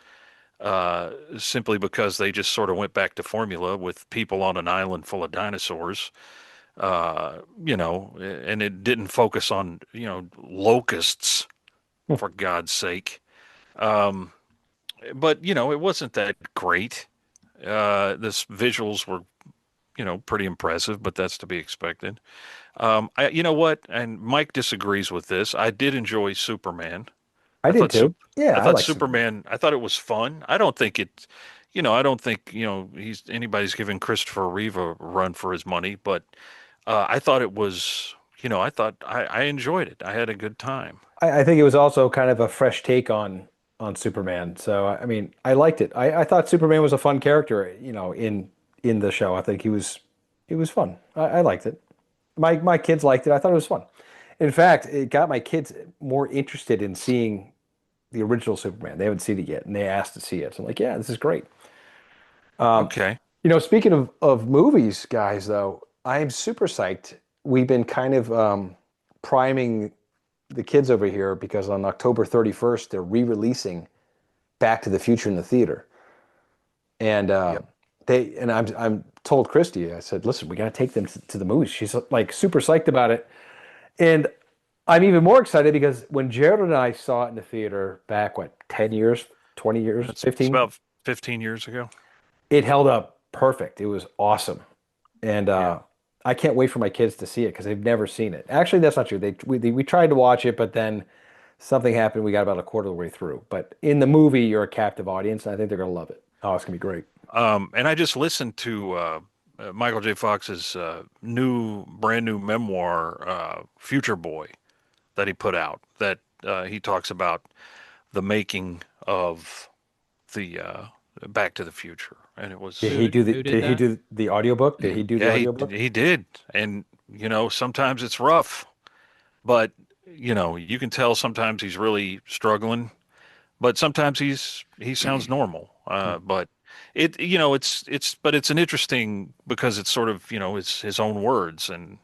Speaker 5: simply because they just sort of went back to formula with people on an island full of dinosaurs, and it didn't focus on, locusts, for God's sake. Um, but, it wasn't that great. This visuals were, pretty impressive, but that's to be expected. You know what? And Mike disagrees with this. I did enjoy Superman.
Speaker 6: I
Speaker 5: I
Speaker 6: did
Speaker 5: thought
Speaker 6: too. Yeah,
Speaker 5: I
Speaker 6: I
Speaker 5: thought
Speaker 6: like Superman.
Speaker 5: Superman. I thought it was fun. I don't think it. I don't think anybody's giving Christopher Reeve a run for his money, but I thought it was. I thought I enjoyed it. I had a good time.
Speaker 6: I think it was also kind of a fresh take on Superman. So I mean, I liked it. I thought Superman was a fun character, in the show. I think it was fun. I liked it. My kids liked it. I thought it was fun. In fact, it got my kids more interested in seeing the original Superman. They haven't seen it yet, and they asked to see it. So I'm like, yeah, this is great.
Speaker 5: Okay.
Speaker 6: Speaking of movies, guys, though, I am super psyched. We've been kind of priming the kids over here because on October 31st, they're re-releasing Back to the Future in the theater. And
Speaker 5: Yep.
Speaker 6: I'm told Christy, I said, listen, we got to take them to the movies. She's like super psyched about it. And I'm even more excited because when Jared and I saw it in the theater back, 10 years, 20 years,
Speaker 5: It's
Speaker 6: 15,
Speaker 5: about 15 years ago.
Speaker 6: it held up perfect. It was awesome. And
Speaker 5: Yeah.
Speaker 6: I can't wait for my kids to see it because they've never seen it. Actually, that's not true. We tried to watch it, but then something happened. We got about a quarter of the way through. But in the movie, you're a captive audience, and I think they're going to love it. Oh, it's going to be great.
Speaker 5: And I just listened to Michael J. Fox's brand new memoir, Future Boy, that he put out. That he talks about the making of the Back to the Future, and it was
Speaker 6: Did he do the
Speaker 4: Who did
Speaker 6: did he
Speaker 4: that?
Speaker 6: do the audiobook? Did he do the
Speaker 5: yeah
Speaker 6: audiobook?
Speaker 5: he did, and sometimes it's rough, but you can tell sometimes he's really struggling, but sometimes he sounds normal. But it's an interesting because it's sort of it's his own words and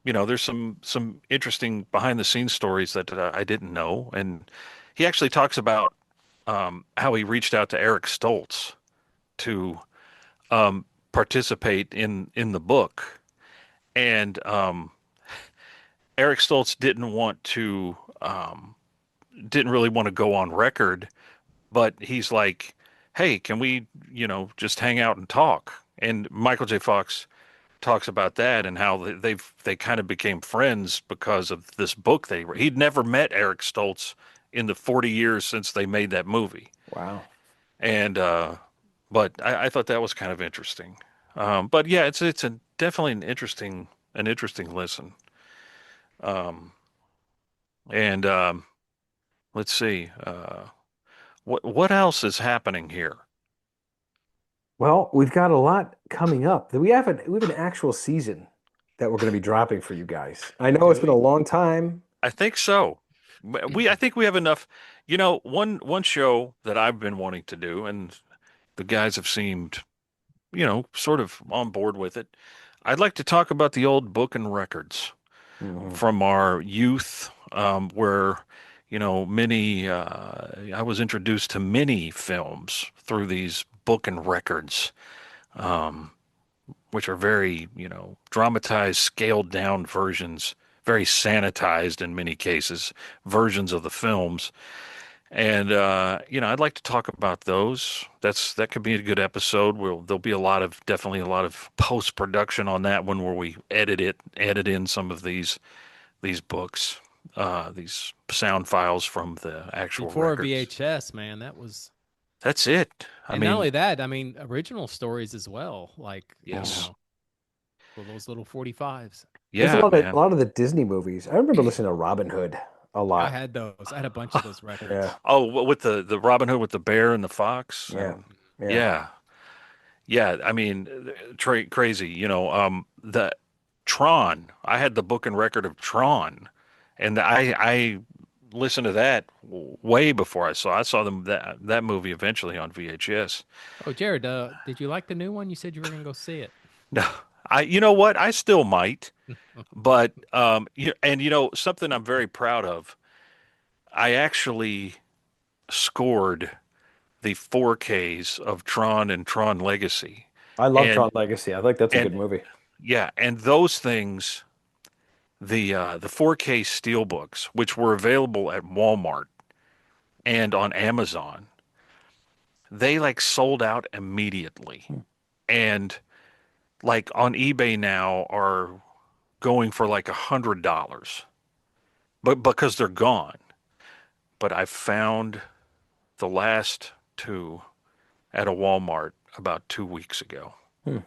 Speaker 5: there's some interesting behind the scenes stories that I didn't know, and he actually talks about how he reached out to Eric Stoltz to participate in the book, and Eric Stoltz didn't really want to go on record, but he's like, "Hey, can we just hang out and talk?" And Michael J. Fox talks about that and how they kind of became friends because of this book he'd never met Eric Stoltz in the 40 years since they made that movie.
Speaker 6: Wow.
Speaker 5: And but I thought that was kind of interesting. But yeah, it's definitely an interesting listen. And let's see, what else is happening here?
Speaker 6: Well, we've got a lot coming up. We have an actual season that we're going to be dropping for you guys. I know it's been a long time.
Speaker 5: I think so. I think we have enough. One show that I've been wanting to do, and the guys have seemed, sort of on board with it. I'd like to talk about the old book and records
Speaker 6: Mhm.
Speaker 5: from our youth, where, many, I was introduced to many films through these book and records, um, which are very, dramatized, scaled down versions, very sanitized in many cases, versions of the films. And I'd like to talk about those. That could be a good episode. There'll be definitely a lot of post production on that one where we edit in some of these books, these sound files from the actual
Speaker 4: Before
Speaker 5: records.
Speaker 4: VHS, man, that was.
Speaker 5: That's it.
Speaker 4: And not only that, I mean, original stories as well. Like,
Speaker 5: Yes.
Speaker 4: well, those little 45s.
Speaker 6: There's
Speaker 5: Yeah, man.
Speaker 6: a lot of the Disney movies. I remember listening to Robin Hood a
Speaker 4: I
Speaker 6: lot.
Speaker 4: had those. I had a bunch of those records.
Speaker 6: Yeah,
Speaker 5: Oh, with the Robin Hood with the bear and the fox.
Speaker 6: yeah,
Speaker 5: And
Speaker 6: yeah.
Speaker 5: yeah, yeah. I mean, crazy. The Tron. I had the book and record of Tron, and I listened to that way before I saw them that movie eventually on VHS.
Speaker 4: Oh, Jared, did you like the new one? You said you were gonna go see it.
Speaker 5: No, you know what? I still might, but something I'm very proud of. I actually scored the 4Ks of Tron and Tron Legacy.
Speaker 6: I love
Speaker 5: And
Speaker 6: Tron Legacy. I think that's a good
Speaker 5: and
Speaker 6: movie.
Speaker 5: yeah, and those things, the 4K steelbooks, which were available at Walmart and on Amazon, they like sold out immediately. And like on eBay now are going for like $100, but because they're gone. But I found the last two at a Walmart about 2 weeks ago,
Speaker 6: Hmm.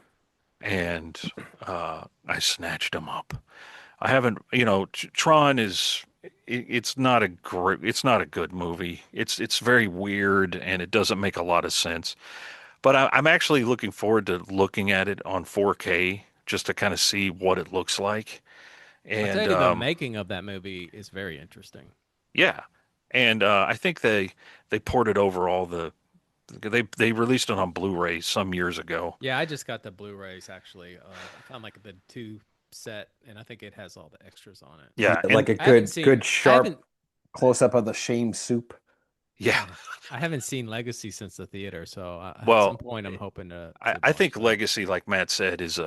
Speaker 5: and I snatched them up. I haven't, Tron is it's not a good movie. It's very weird and it doesn't make a lot of sense. But I'm actually looking forward to looking at it on 4K just to kind of see what it looks like.
Speaker 4: I'll tell
Speaker 5: And
Speaker 4: you, the making of that movie is very interesting.
Speaker 5: yeah, and I think they ported over they released it on Blu-ray some years ago.
Speaker 4: Yeah, I just got the Blu-rays actually. I found like the 2 set, and I think it has all the extras on it.
Speaker 5: Yeah, and
Speaker 6: Like a
Speaker 4: I haven't
Speaker 6: good,
Speaker 4: seen-
Speaker 6: good
Speaker 4: I
Speaker 6: sharp
Speaker 4: haven't-
Speaker 6: close up of the shame soup.
Speaker 5: yeah.
Speaker 4: I haven't seen Legacy since the theater, so at
Speaker 5: Well,
Speaker 4: some point I'm hoping to.
Speaker 5: I think Legacy, like Matt said, is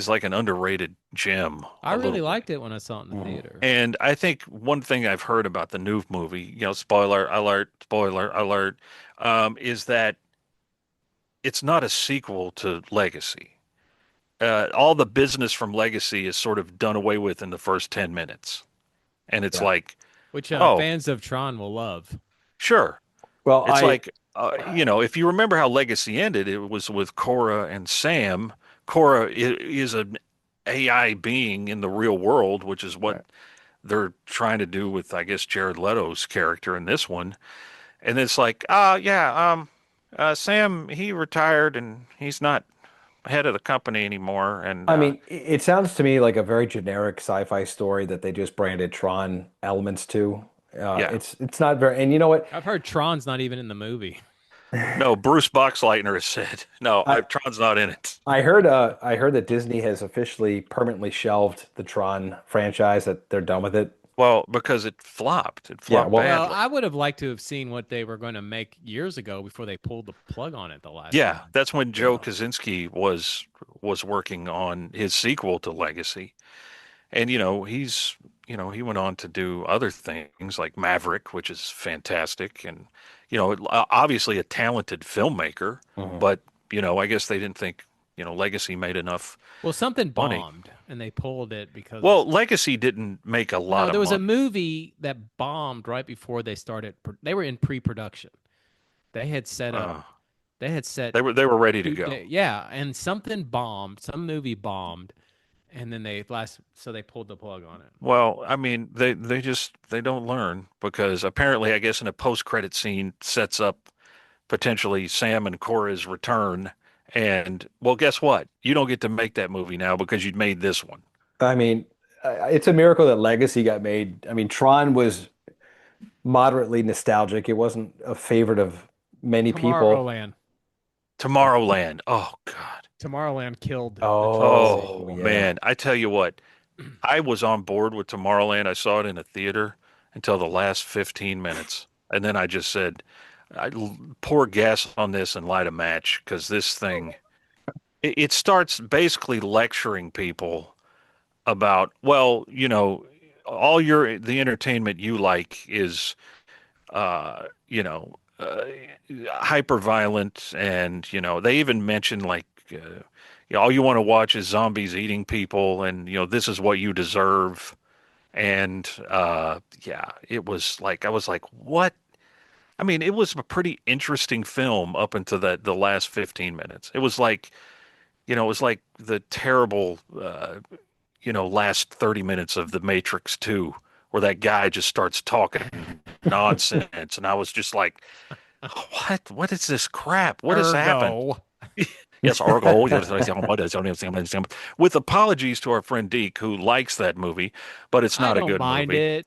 Speaker 5: like an underrated gem.
Speaker 4: I
Speaker 5: a
Speaker 4: really
Speaker 5: little bit.
Speaker 4: liked it when I saw it in the theater.
Speaker 5: And I think one thing I've heard about the new movie, spoiler alert, is that it's not a sequel to Legacy. All the business from Legacy is sort of done away with in the first 10 minutes. And it's
Speaker 6: Yeah.
Speaker 5: like,
Speaker 4: Which
Speaker 5: oh.
Speaker 4: fans of Tron will love.
Speaker 5: sure.
Speaker 6: Well,
Speaker 5: It's like, if you remember how Legacy ended, it was with Cora and Sam. Cora is an AI being in the real world, which is what they're trying to do with, I guess, Jared Leto's character in this one. And it's like, Sam, he retired and he's not head of the company anymore. And
Speaker 6: I mean, it sounds to me like a very generic sci-fi story that they just branded Tron elements to.
Speaker 5: yeah,
Speaker 6: It's not very, and you know what?
Speaker 4: I've heard Tron's not even in the movie.
Speaker 5: no, Bruce Boxleitner has said, no,
Speaker 6: I
Speaker 5: Tron's not in it.
Speaker 6: I heard that Disney has officially permanently shelved the Tron franchise, that they're done with it.
Speaker 5: Well, because it flopped. It
Speaker 6: Yeah,
Speaker 5: flopped
Speaker 6: well,
Speaker 4: Well,
Speaker 5: badly.
Speaker 4: I would have liked to have seen what they were going to make years ago before they pulled the plug on it the last
Speaker 5: Yeah,
Speaker 4: time.
Speaker 5: that's when Joe
Speaker 6: yeah.
Speaker 5: Kosinski was working on his sequel to Legacy. And he went on to do other things like Maverick, which is fantastic, and obviously a talented filmmaker,
Speaker 6: Mhm.
Speaker 5: but I guess they didn't think Legacy made enough
Speaker 4: Well, something
Speaker 5: money.
Speaker 4: bombed and they pulled it because
Speaker 5: Well, Legacy didn't make a
Speaker 4: no,
Speaker 5: lot of
Speaker 4: there was a
Speaker 5: money.
Speaker 4: movie that bombed right before they started. They were in pre-production. They had set up.
Speaker 5: Uh,
Speaker 4: They had set.
Speaker 5: they were ready to go.
Speaker 4: Yeah, and something bombed. Some movie bombed, and then so they pulled the plug on it.
Speaker 5: Well, I mean, they don't learn because apparently, I guess in a post-credit scene sets up potentially Sam and Cora's return. And well, guess what? You don't get to make that movie now because you'd made this one.
Speaker 6: I mean, it's a miracle that Legacy got made. I mean, Tron was moderately nostalgic. It wasn't a favorite of many people.
Speaker 4: Tomorrowland.
Speaker 5: Tomorrowland. Oh God.
Speaker 4: Tomorrowland killed the trilogy.
Speaker 6: Oh,
Speaker 5: Oh
Speaker 6: yeah.
Speaker 5: man, I tell you what, I was on board with Tomorrowland. I saw it in a theater until the last 15 minutes. And then I just said, pour gas on this and light a match because this thing, it starts basically lecturing people about, well, all the entertainment you like is, uh, you know, uh, hyper violent. And, they even mention like, all you want to watch is zombies eating people. And, this is what you deserve. And, yeah, it was like, I was like, what? I mean, it was a pretty interesting film up until the last 15 minutes. It was like the terrible, last 30 minutes of The Matrix 2, where that guy just starts talking nonsense. And I was just like, what? What is this crap? What has happened?
Speaker 4: Ergo.
Speaker 5: Yes, Argo. With apologies to our friend Deke, who likes that movie, but it's
Speaker 4: I
Speaker 5: not a
Speaker 4: don't
Speaker 5: good
Speaker 4: mind
Speaker 5: movie.
Speaker 4: it.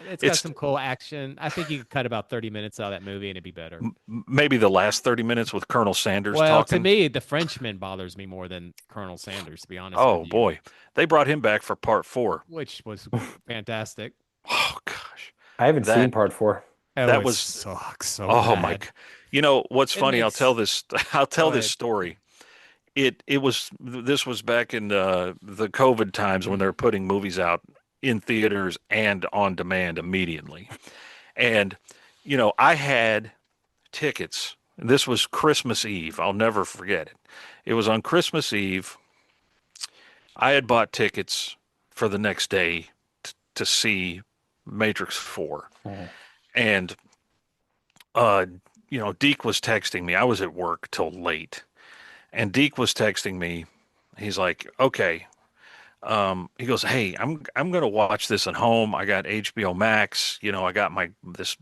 Speaker 4: It's got
Speaker 5: It's
Speaker 4: some cool action. I think you could cut about 30 minutes out of that movie and it'd be better.
Speaker 5: maybe the last 30 minutes with Colonel Sanders
Speaker 4: Well, to
Speaker 5: talking.
Speaker 4: me, the Frenchman bothers me more than Colonel Sanders, to be honest
Speaker 5: Oh
Speaker 4: with you,
Speaker 5: boy, they brought him back for part 4.
Speaker 4: which was fantastic.
Speaker 5: Oh gosh,
Speaker 6: I haven't seen
Speaker 5: that
Speaker 6: part 4.
Speaker 4: Oh,
Speaker 5: that
Speaker 4: it
Speaker 5: was
Speaker 4: sucks so
Speaker 5: oh my.
Speaker 4: bad.
Speaker 5: What's
Speaker 4: It
Speaker 5: funny? I'll
Speaker 4: makes
Speaker 5: tell this. I'll tell
Speaker 4: Go
Speaker 5: this
Speaker 4: ahead.
Speaker 5: story. This was back in the COVID times when they were putting movies out in theaters and on demand immediately. And I had tickets. This was Christmas Eve. I'll never forget it. It was on Christmas Eve. I had bought tickets for the next day to see Matrix 4.
Speaker 6: Mhm.
Speaker 5: And Deke was texting me. I was at work till late. And Deke was texting me. He's like, "Okay." He goes, "Hey, I'm gonna watch this at home. I got HBO Max. I got my this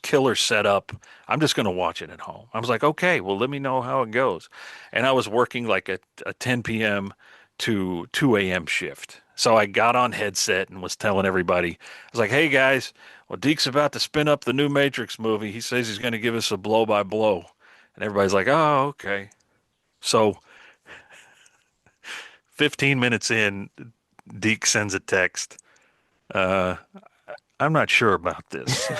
Speaker 5: killer set up. I'm just gonna watch it at home." I was like, "Okay, well, let me know how it goes." And I was working like a 10 p.m. to 2 a.m. shift. So I got on headset and was telling everybody, I was like, "Hey guys, well, Deke's about to spin up the new Matrix movie. He says he's gonna give us a blow by blow." And everybody's like, "Oh, okay." So 15 minutes in, Deke sends a text. Uh, I'm not sure about this.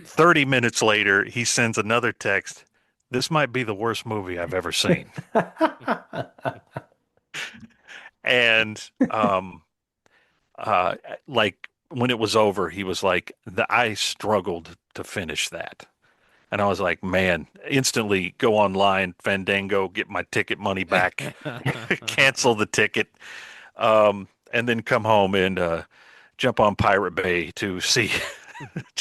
Speaker 5: 30 minutes later, he sends another text. This might be the worst movie I've ever seen. And uh, like when it was over, he was like, I struggled to finish that. And I was like, man, instantly go online, Fandango, get my ticket money back, cancel the ticket, and then come home and jump on Pirate Bay to see.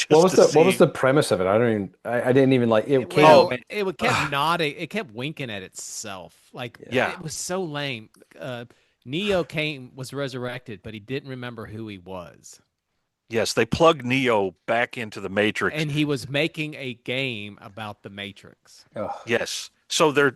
Speaker 6: What was the premise of it? I didn't even like it came
Speaker 4: Well,
Speaker 6: out.
Speaker 4: it kept nodding. It kept winking at itself. Like
Speaker 5: Yeah.
Speaker 4: it was so lame. Neo was resurrected, but he didn't remember who he was.
Speaker 5: Yes, they plugged Neo back into the Matrix.
Speaker 4: And he was making a game about the Matrix.
Speaker 6: Ugh.
Speaker 5: Yes. So they're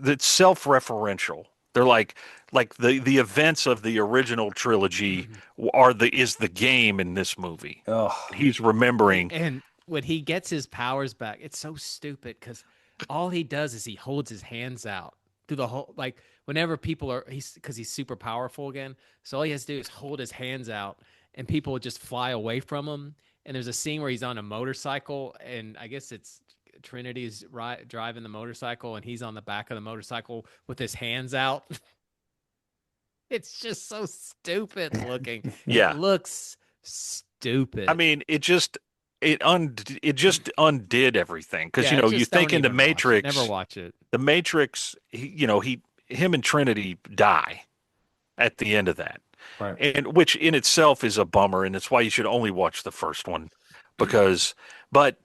Speaker 5: it's self-referential. They're like the events of the original trilogy is the game in this movie.
Speaker 6: Ugh.
Speaker 5: He's remembering.
Speaker 4: And when he gets his powers back, it's so stupid because all he does is he holds his hands out through the whole, like whenever people are, because he's super powerful again. So all he has to do is hold his hands out and people would just fly away from him. And there's a scene where he's on a motorcycle and I guess it's Trinity's driving the motorcycle and he's on the back of the motorcycle with his hands out. It's just so stupid looking.
Speaker 5: Yeah.
Speaker 4: It looks stupid.
Speaker 5: I mean, it just undid everything because
Speaker 4: Yeah,
Speaker 5: you
Speaker 4: just
Speaker 5: think
Speaker 4: don't
Speaker 5: in the
Speaker 4: even watch it.
Speaker 5: Matrix,
Speaker 4: Never watch it.
Speaker 5: the Matrix, him and Trinity die at the end of that,
Speaker 6: Right.
Speaker 5: and which in itself is a bummer, and it's why you should only watch the first one because, but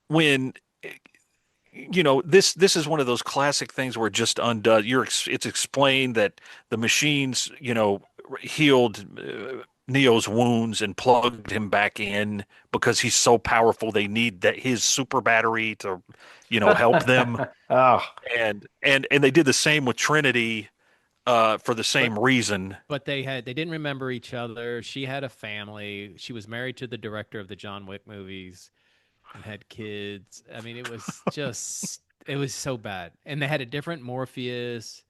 Speaker 5: when this is one of those classic things where it just undone. It's explained that the machines healed Neo's wounds and plugged him back in because he's so powerful. They need his super battery to help them.
Speaker 6: Oh.
Speaker 5: And they did the same with Trinity for the same reason.
Speaker 4: But they didn't remember each other. She had a family. She was married to the director of the John Wick movies and had kids. I mean, it was just it was so bad. And they had a different Morpheus.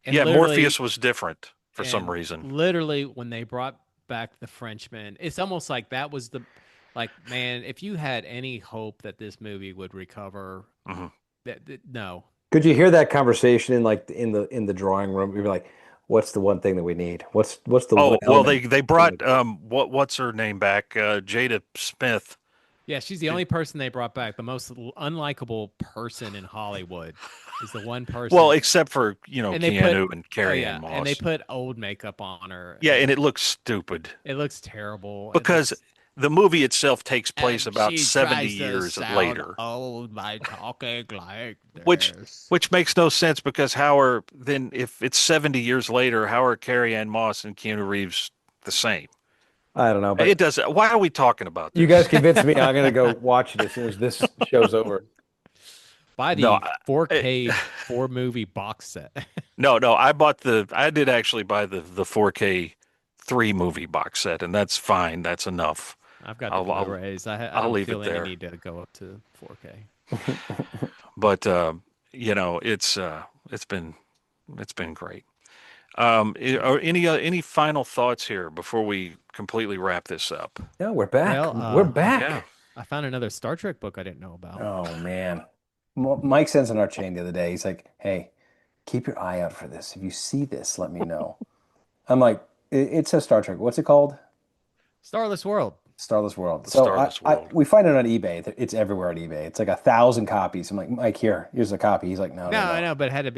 Speaker 4: And
Speaker 5: Yeah,
Speaker 4: literally-
Speaker 5: Morpheus was different for some
Speaker 4: and
Speaker 5: reason.
Speaker 4: Literally, when they brought back the Frenchman, it's almost like that was man, if you had any hope that this movie would recover,
Speaker 5: Mhm.
Speaker 4: no.
Speaker 6: Could you hear that conversation in the drawing room? We were like, "What's the one thing that we need? What's the
Speaker 5: Oh
Speaker 6: one
Speaker 5: well,
Speaker 6: element?"
Speaker 5: they brought what's her name back? Jada Smith.
Speaker 4: Yeah, she's the only person they brought back. The most unlikable person in Hollywood is the one person.
Speaker 5: Well, except for
Speaker 4: And they
Speaker 5: Keanu
Speaker 4: put-
Speaker 5: and Carrie
Speaker 4: yeah,
Speaker 5: Ann Moss.
Speaker 4: and they put old makeup on her.
Speaker 5: Yeah, and it looks stupid
Speaker 4: It looks terrible.
Speaker 5: because the movie itself takes
Speaker 4: And
Speaker 5: place about
Speaker 4: she
Speaker 5: 70
Speaker 4: tries to
Speaker 5: years
Speaker 4: sound
Speaker 5: later,
Speaker 4: old by talking like
Speaker 5: which
Speaker 4: this.
Speaker 5: which makes no sense because if it's 70 years later, how are Carrie Ann Moss and Keanu Reeves the same?
Speaker 6: I don't know, but
Speaker 5: It does. Why are we talking about this?
Speaker 6: you guys convinced me. I'm gonna go watch it as soon as this show's over.
Speaker 4: Buy the
Speaker 5: No,
Speaker 4: 4K 4-movie box set.
Speaker 5: No, I did actually buy the 4K 3-movie box set, and that's fine. That's enough.
Speaker 4: I've got the
Speaker 5: I'll-
Speaker 4: Blu-rays. I
Speaker 5: I'll
Speaker 4: don't
Speaker 5: leave
Speaker 4: feel
Speaker 5: it
Speaker 4: any
Speaker 5: there.
Speaker 4: need to go up to 4K.
Speaker 5: But it's been great. Are any final thoughts here before we completely wrap this up?
Speaker 6: No, we're back.
Speaker 4: Well,
Speaker 6: We're back.
Speaker 5: Yeah.
Speaker 4: I found another Star Trek book I didn't know about.
Speaker 6: Oh man, Mike sends in our chain the other day. He's like, "Hey, keep your eye out for this. If you see this, let me know." I'm like, "It says Star Trek. What's it called?"
Speaker 4: Starless World.
Speaker 6: Starless World.
Speaker 5: The
Speaker 6: So
Speaker 5: Starless World.
Speaker 6: we find it on eBay. It's everywhere on eBay. It's like 1,000 copies. I'm like, "Mike, here's a copy." He's like, "No,
Speaker 4: No,
Speaker 6: no,
Speaker 4: I
Speaker 6: no."
Speaker 4: know, but it had to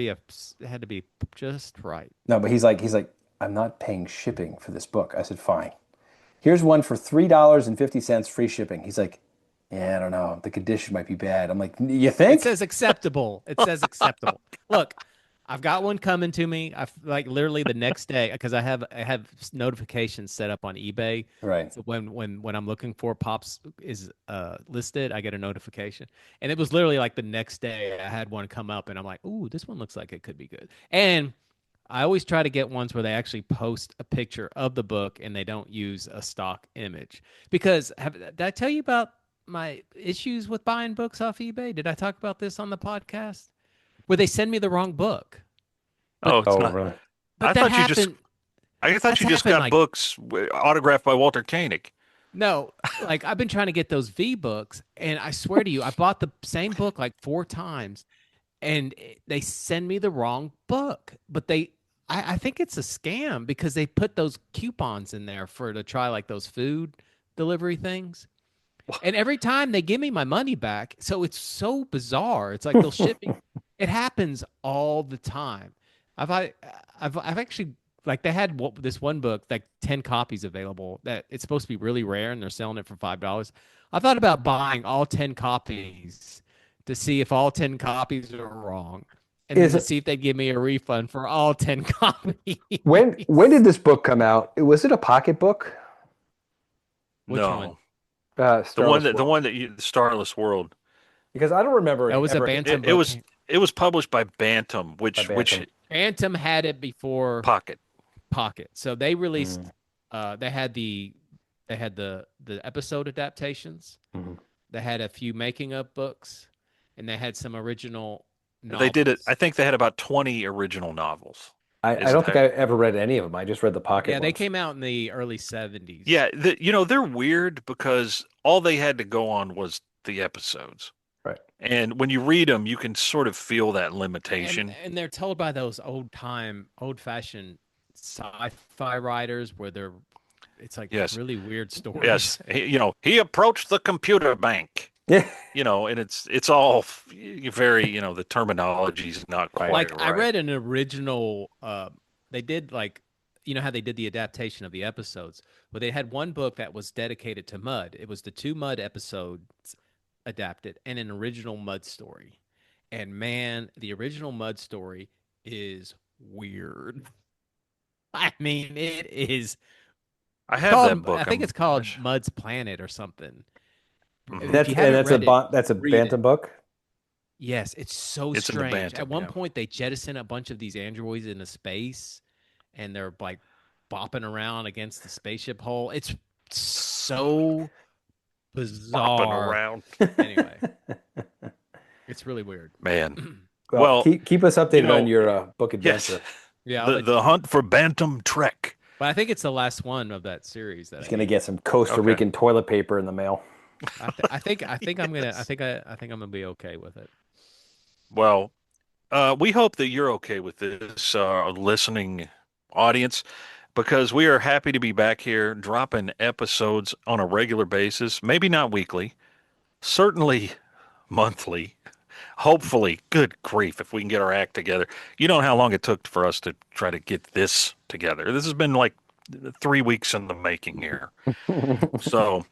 Speaker 4: be just right.
Speaker 6: No, but he's like, "I'm not paying shipping for this book." I said, "Fine. Here's one for $3.50 free shipping." He's like, "Yeah, I don't know. The condition might be bad." I'm like, "You
Speaker 4: It
Speaker 6: think?"
Speaker 4: says acceptable. It says acceptable. Look, I've got one coming to me. I like literally the next day because I have notifications set up on eBay.
Speaker 6: Right.
Speaker 4: So when I'm looking for Pops is listed, I get a notification. And it was literally like the next day I had one come up and I'm like, "Ooh, this one looks like it could be good." And I always try to get ones where they actually post a picture of the book and they don't use a stock image. Because did I tell you about my issues with buying books off eBay? Did I talk about this on the podcast? Where they send me the wrong book.
Speaker 5: Oh, it's
Speaker 6: Oh,
Speaker 5: not.
Speaker 6: really?
Speaker 4: But
Speaker 5: I
Speaker 4: that
Speaker 5: thought you just-
Speaker 4: happened.
Speaker 5: I thought
Speaker 4: That's
Speaker 5: you just
Speaker 4: happened,
Speaker 5: got
Speaker 4: like-
Speaker 5: books autographed by Walter Koenig.
Speaker 4: No, like I've been trying to get those V books, and I swear to you, I bought the same book like 4 times, and they send me the wrong book. But I think it's a scam because they put those coupons in there to try like those food delivery things. And every time they give me my money back. So it's so bizarre. It's like they'll ship me. It happens all the time. I've actually like they had this one book, like 10 copies available that it's supposed to be really rare and they're selling it for $5. I thought about buying all 10 copies to see if all 10 copies are wrong. And then to see if they'd give me a refund for all 10 copies.
Speaker 6: When did this book come out? Was it a pocket book?
Speaker 4: Which
Speaker 5: no.
Speaker 4: one?
Speaker 5: The
Speaker 6: Starless
Speaker 5: one
Speaker 6: World.
Speaker 5: that you, Starless World.
Speaker 6: Because I don't remember.
Speaker 4: That was a
Speaker 6: ever-
Speaker 4: Bantam
Speaker 5: It
Speaker 4: book.
Speaker 5: was published by Bantam, which
Speaker 4: Bantam had it before
Speaker 5: Pocket.
Speaker 4: Pocket. So they released.
Speaker 6: Mm.
Speaker 4: They had the episode adaptations.
Speaker 6: Mm-hmm.
Speaker 4: They had a few making of books, and they had some original novels.
Speaker 5: They did it. I think they had about 20 original novels.
Speaker 6: I don't think I ever read any of them. I just read the Pocket
Speaker 4: Yeah, they
Speaker 6: ones.
Speaker 4: came out in the early 70s.
Speaker 5: Yeah, they're weird because all they had to go on was the episodes.
Speaker 6: Right.
Speaker 5: And when you read them, you can sort of feel that limitation.
Speaker 4: And they're told by those old-fashioned sci-fi writers where it's like really weird stories.
Speaker 5: Yes. He approached the computer bank.
Speaker 6: Yeah.
Speaker 5: And it's all very, the terminology's not quite
Speaker 4: Like
Speaker 5: right.
Speaker 4: I read an original they did like how they did the adaptation of the episodes, but they had one book that was dedicated to Mud. It was the 2 Mud episodes adapted and an original Mud story. And man, the original Mud story is weird. I mean, it is.
Speaker 5: I have that book.
Speaker 4: I think it's called Mud's Planet or something.
Speaker 5: Mhm.
Speaker 6: That's a Bantam book.
Speaker 4: Yes, it's so
Speaker 5: It's in the
Speaker 4: strange.
Speaker 5: Bantam,
Speaker 4: At one
Speaker 5: yeah.
Speaker 4: point, they jettison a bunch of these androids into space, and they're like bopping around against the spaceship hull. It's so bizarre.
Speaker 5: Bopping around.
Speaker 4: Anyway, it's really weird.
Speaker 5: Man.
Speaker 6: Well, keep us updated on your book
Speaker 5: Yes.
Speaker 6: adventure.
Speaker 4: Yeah,
Speaker 5: The hunt for Bantam Trek.
Speaker 4: but I think it's the last one of that series. That
Speaker 6: He's gonna get some Costa Rican toilet paper in the mail.
Speaker 4: I think I'm gonna be okay with it.
Speaker 5: Well, we hope that you're okay with this, listening audience, because we are happy to be back here dropping episodes on a regular basis, maybe not weekly, certainly monthly, hopefully. Good grief, if we can get our act together. You know how long it took for us to try to get this together. This has been like 3 weeks in the making here. So,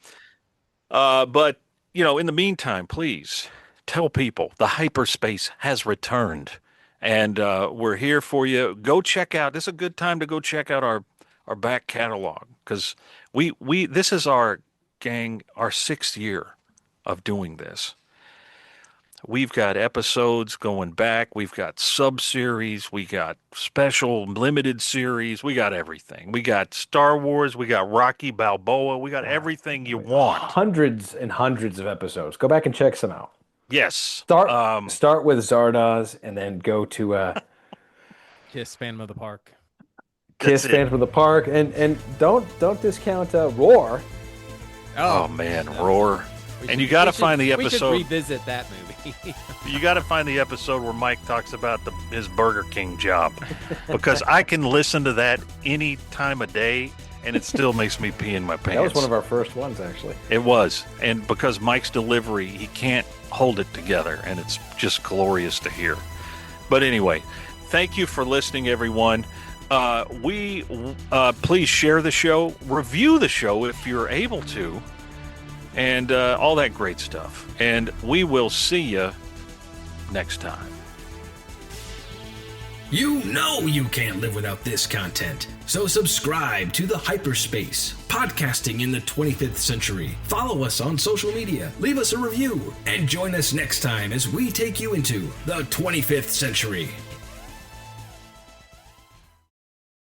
Speaker 5: but, in the meantime, please tell people the hyperspace has returned, and we're here for you. Go check out. This is a good time to go check out our back catalog, because this is our 6th year of doing this. We've got episodes going back. We've got sub-series. We got special limited series. We got everything. We got Star Wars. We got Rocky Balboa. We got everything you want.
Speaker 6: Hundreds and hundreds of episodes. Go back and check some out.
Speaker 5: Yes.
Speaker 6: Start with Zardoz and then go to
Speaker 4: Kiss Phantom of the Park.
Speaker 6: Kiss Phantom of the Park, and don't discount Roar.
Speaker 5: Oh man, Roar. And you got to find the episode.
Speaker 4: We should revisit that movie.
Speaker 5: You got to find the episode where Mike talks about his Burger King job, because I can listen to that any time of day, and it still makes me pee in my pants.
Speaker 6: That was one of our first ones, actually.
Speaker 5: It was, and because Mike's delivery, he can't hold it together, and it's just glorious to hear. But anyway, thank you for listening, everyone. Please share the show, review the show if you're able to, and all that great stuff. And we will see you next time.
Speaker 8: You know you can't live without this content. So subscribe to The Hyperspace, podcasting in the 25th century. Follow us on social media, leave us a review, and join us next time as we take you into the 25th century.